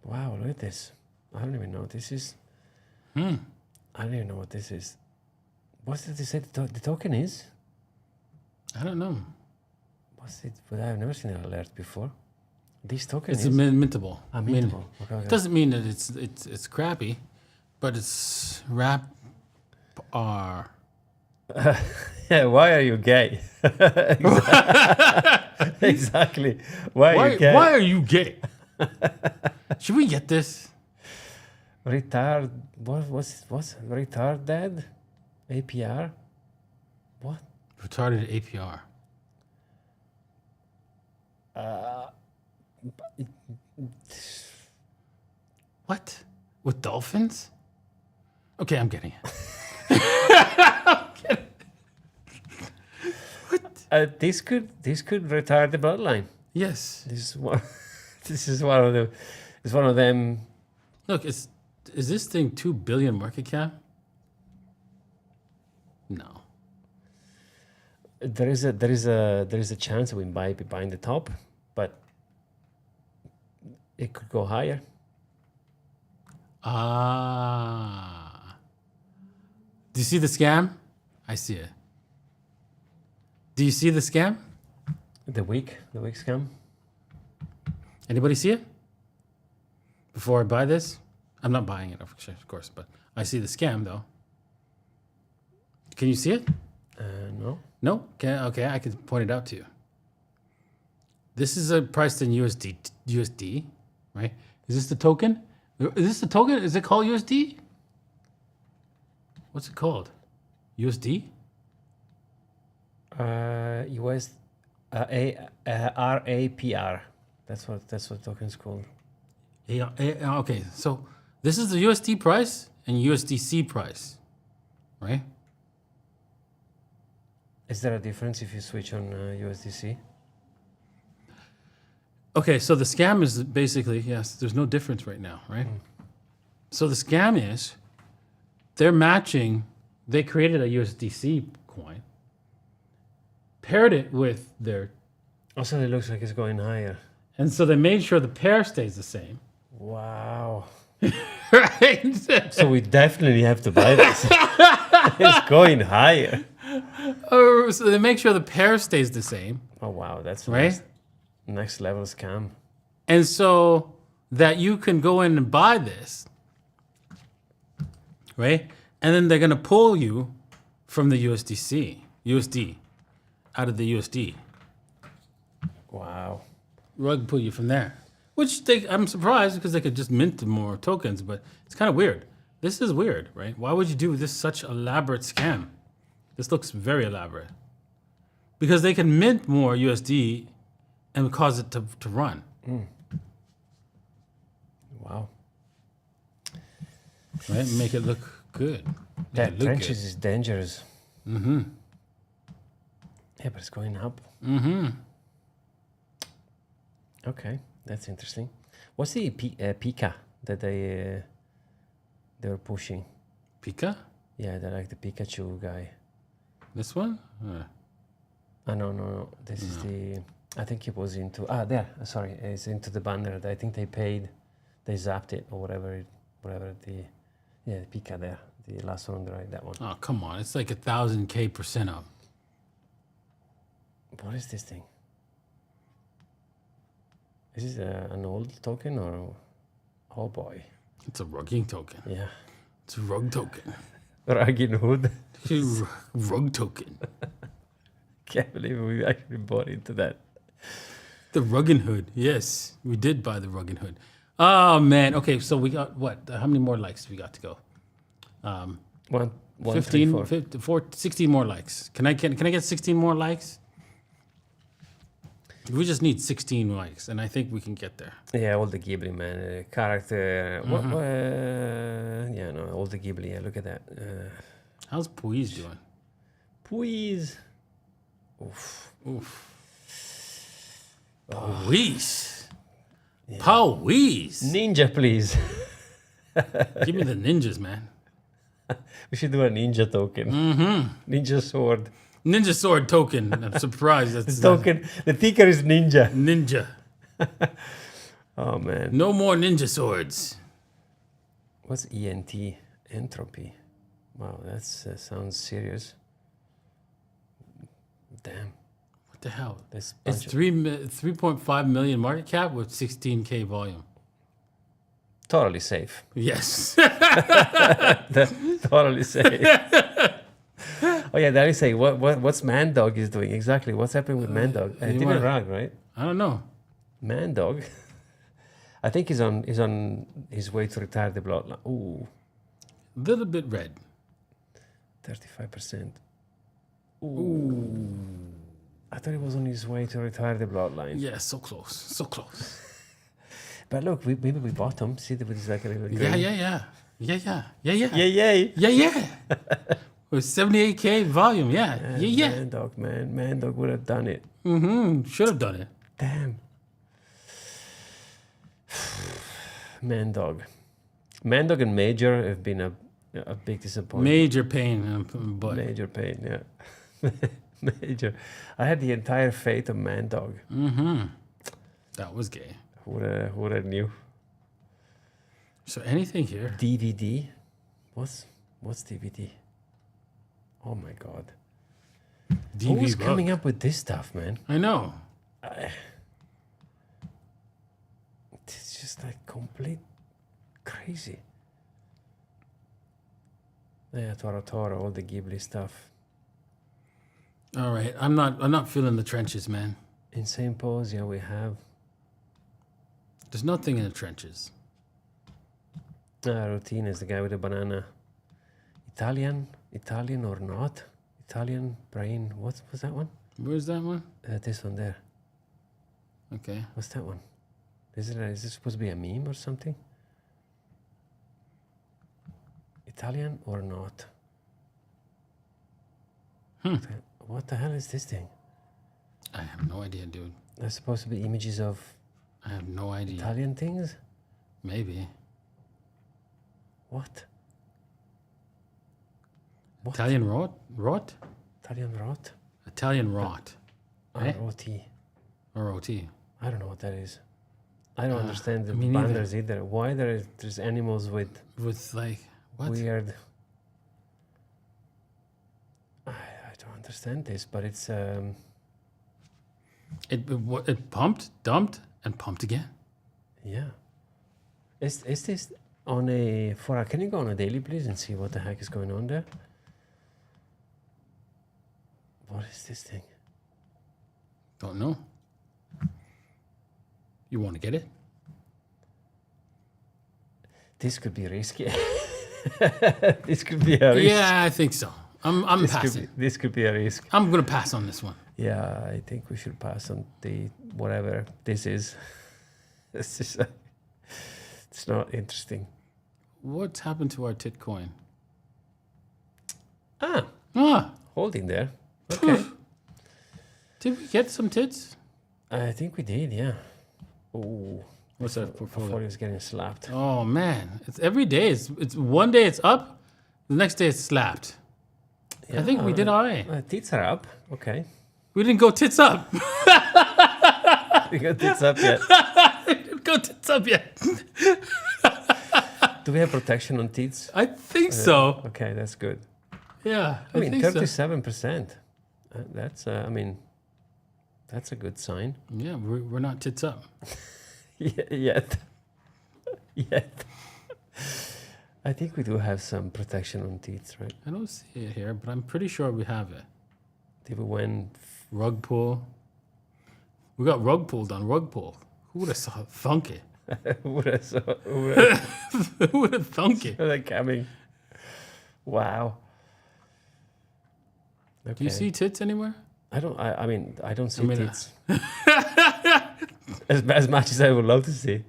Wow, look at this. I don't even know what this is. I don't even know what this is. What's it? They say the token is? I don't know. What's it? But I've never seen an alert before. This token It's is mintable. mintable. Okay. It doesn't mean that it's crappy, but it's rap R. Yeah, why are you gay? Exactly. Why are you gay? Why are you gay? Should we get this? Retard. What's retard dead? APR? What? Retarded APR. What? With dolphins? Okay, I'm getting it. What? This could retard the bloodline. Yes. This is one. This is one of the. It's one of them. Look, is this thing 2 billion market cap? No. There is a chance that we might be buying the top, but it could go higher. Ah. Do you see the scam? I see it. Do you see the scam? The week scam. Anybody see it? Before I buy this? I'm not buying it, of course, but I see the scam though. Can you see it? No. No? Okay, I can point it out to you. This is priced in USD, right? Is this the token? Is this the token? Is it called USD? What's it called? USD? US RAPR. That's what token's called. Okay, so this is the USD price and USDC price, right? Is there a difference if you switch on USDC? Okay, so the scam is basically, yes, there's no difference right now, right? So the scam is they're matching, they created a USDC coin, paired it with their, Also, it looks like it's going higher. and so they made sure the pair stays the same. Wow. Right? So we definitely have to buy this. It's going higher. So they make sure the pair stays the same, Oh, wow. That's right? next level scam. And so that you can go in and buy this, right? And then they're going to pull you from the USD, out of the USD. Wow. Rug pull you from there. Which I'm surprised because they could just mint more tokens, but it's kind of weird. This is weird, right? Why would you do this such elaborate scam? This looks very elaborate. Because they can mint more USD and cause it to run. Wow. Right? Make it look good. Make That it look trenches good. is dangerous. Mm-hmm. Yeah, but it's going up. Mm-hmm. Okay, that's interesting. What's the Pika that they were pushing? Pika? Yeah, they're like the Pikachu guy. This one? No. This is the. I think it was into. There. Sorry, it's into the banner. I think they paid. They zapped it or whatever. The. Yeah, the Pika there. The last one on the right. That one. Oh, come on. It's like 1,000K% up. What is this thing? Is this an old token or? Oh boy. It's a rugging token. Yeah. It's a rug token. Ragging Hood. Rug token. Can't believe we actually bought into that. The Ruggin Hood. Yes, we did buy the Ruggin Hood. Oh, man. Okay, so we got what? How many more likes we got to go? One, 15, 3, 4. 16 more likes. Can I get 16 more likes? We just need 16 likes, and I think we can get there. Yeah, all the Ghibli, man. Character. Yeah, no, all the Ghibli. Yeah, look at that. How's Puiz doing? Please. Oof. Puiz. Puiz. Ninja, please. Give me the ninjas, man. We should do a ninja token. Ninja sword. Ninja sword token. I'm surprised that's Token. The ticker is ninja. ninja. Oh, man. No more ninja swords. What's ENT? Entropy. Wow, that sounds serious. Damn. What the hell? That's It's 3.5 million market cap with 16K volume. totally safe. Yes. That's totally safe. Oh yeah, there is say what's Mandog is doing exactly. What's happening with Mandog? you Didn't wanna- rag, right? I don't know. Mandog. I think he's on his way to retire the bloodline. Ooh, A little bit red. 35%. Ooh. I thought he was on his way to retire the bloodline. Yeah, so close. So close. But look, maybe we bought him. See that with like a little Yeah. Yeah. With 78K volume, yeah. Mandog, man. Mandog would have done it. Should have done it. Damn. Mandog and Major have been a big disappointment. Major pain, but Major pain, yeah. Major. I had the entire fate of Mandog. that was gay. Who would have knew? So anything here? DVD? What's DVD? Oh my god. Who's DV coming rug. up with this stuff, man? I know. It's just like complete crazy. Yeah, Toro, all the Ghibli stuff. All right, I'm not feeling the trenches, man. Insane pose, yeah, we have. There's nothing in the trenches. Routine is the guy with the banana. Italian or not? Italian brain. What's that one? Where's that one? This one there. Okay. What's that one? Is this supposed to be a meme or something? Italian or not? What the hell is this thing? I have no idea, dude. There's supposed to be images of I have no idea. Italian things? Maybe. What? Italian rot? Italian rot? Italian rot. Eh? R-O-T. Or OT. I don't know what that is. I don't understand the me neither. banners either. Why there's animals with With like, what? weird... I don't understand this, but it's... It pumped, dumped, and pumped again. Yeah. Is this on can you go on a daily, please, and see what the heck is going on there? What is this thing? Don't know. You want to get it? This could be risky. This could be a risk. Yeah, I think so. I'm This passing. this could be a risk. I'm gonna pass on this one. Yeah, I think we should pass on the whatever this is. It's just, it's not interesting. What's happened to our tit coin? Ah, holding there. Okay. Did we get some tits? I think we did, yeah. Oh, What's that portfolio? portfolio's getting slapped. Oh man, it's every day. It's one day it's up, the next day it's slapped. I think we did all right. Tits are up. Okay. We didn't go tits up. We got tits up yet. We didn't go tits up yet. Do we have protection on tits? I think so. Okay, that's good. Yeah, I mean, think so. 37%. That's, I mean, that's a good sign. Yeah, we're not tits up. Yet. I think we do have some protection on teeth, right? I don't see it here, but I'm pretty sure we have it. Did we win? Rug pull. We got rug pulled on rug pull. Who would have thunk it? Who would have Who would have thunk it? that coming? Wow. Okay. Do you see tits anywhere? I don't. I mean, I don't see mean, tits. as much as I would love to see.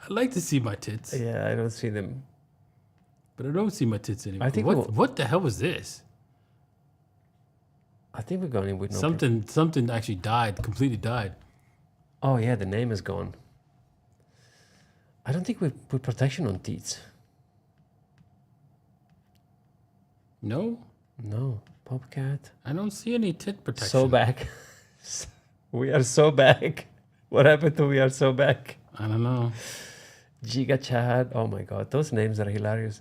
I'd like to see my tits, Yeah, I don't see them. but I don't see my tits anymore. I think what the hell was this? I think we're going in with no. Something actually died, completely died. Oh yeah, the name is gone. I don't think we put protection on teeth. No, No, Popcat. I don't see any tit protection. So back. We are so back. What happened to we are so back? I don't know. Giga Chad. Oh my god, those names are hilarious.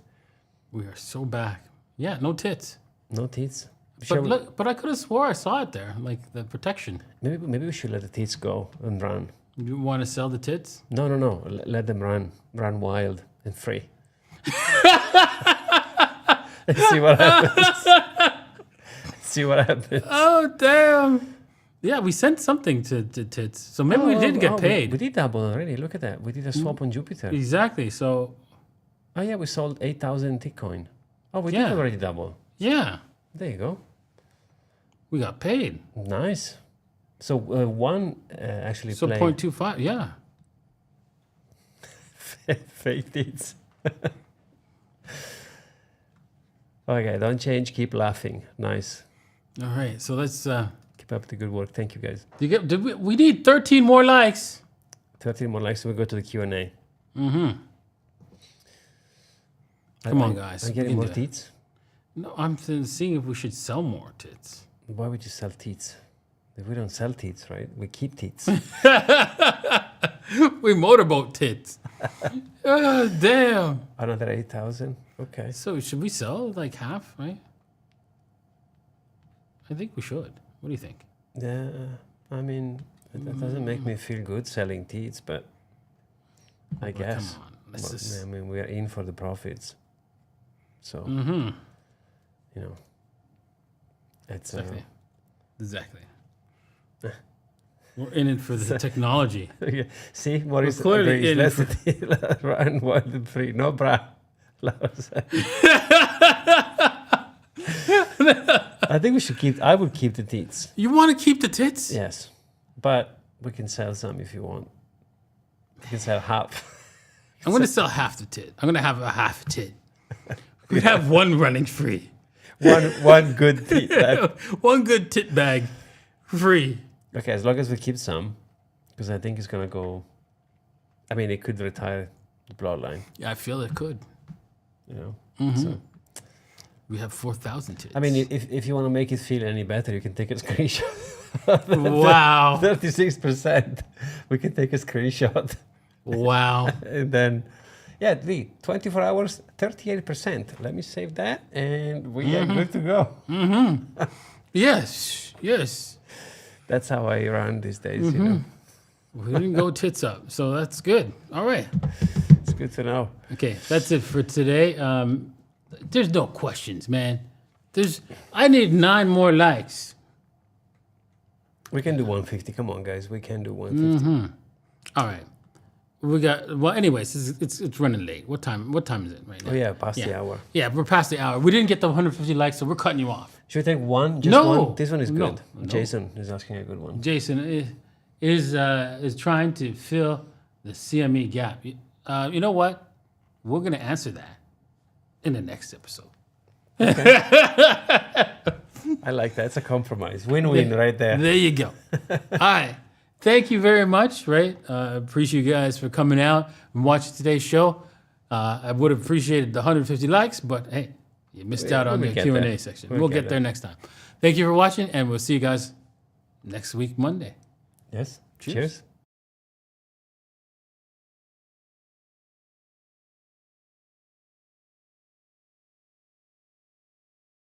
We are so back. Yeah, no tits. No teeth. But look, but I could have swore I saw it there, like the protection. Maybe we should let the teeth go and run. You want to sell the tits? No. Let them run wild and free. See what happens. See what happens. Oh damn! Yeah, we sent something to tits, so maybe we did get paid. We did double already. Look at that. We did a swap on Jupiter. Exactly. So Oh yeah, we sold 8,000 Bitcoin. Oh, we did Yeah. already double. yeah, There you go. we got paid. Nice. So one actually So played 0.25. Yeah. fake deeds. Okay, don't change. Keep laughing. Nice. All right. So let's. Keep up the good work. Thank you guys. Did we need 13 more likes. 13 more likes. We go to the Q&A. Come on, guys. I'm We getting can more do it. teats. No, I'm seeing if we should sell more tits. Why would you sell teats? If we don't sell teats, right? We keep teats. We motorboat tits. Oh, damn. Another 8,000. Okay. So should we sell like half, right? I think we should. What do you think? Yeah. I mean, that doesn't make me feel good selling teats, but I guess. Come on. Let's Well, just... I mean, we are in for the profits. So, you know, it's Exactly. We're in it for the technology. see what is clearly in let's run wild and free. No bra. I think we should keep. I would keep the teats. You want to keep the tits? Yes, but we can sell some if you want. We can sell half. I'm going to sell half the tit. I'm going to have a half tit. We have one running free. one good tit bag. One good tit bag, free. Okay, as long as we keep some, because I think it's gonna go. I mean, it could retire the bloodline. Yeah, I feel it could. You know. Mm-hmm. So, We have 4,000 tits. I mean, if you want to make it feel any better, you can take a screenshot. Wow. 36%. We can take a screenshot. Wow. And then, yeah, 24 hours, 38%. Let me save that, and we are good to go. Yes. Yes. That's how I run these days, you know. We didn't go tits up, so that's good. All right. It's good to know. Okay, that's it for today. There's no questions, man. I need 9 more likes. We can do 150. Come on, guys. We can do 150. All right. We got anyways, it's running late. What time is it right now? Oh, yeah, past the hour. Yeah, we're past the hour. We didn't get the 150 likes, so we're cutting you off. Should we take one? Just No. one? This one is No. good. No. Jason is asking a good one. Jason is trying to fill the CME gap. You know what? We're going to answer that in the next episode. I like that. It's a compromise. Win-win right there. There you go. All right. Thank you very much, right? Appreciate you guys for coming out and watching today's show. I would have appreciated the 150 likes, but hey, you missed out on the Q&A there. section. We'll We'll get get there next time. Thank you for watching, and we'll see you guys next week, Monday. Yes. Cheers. Cheers.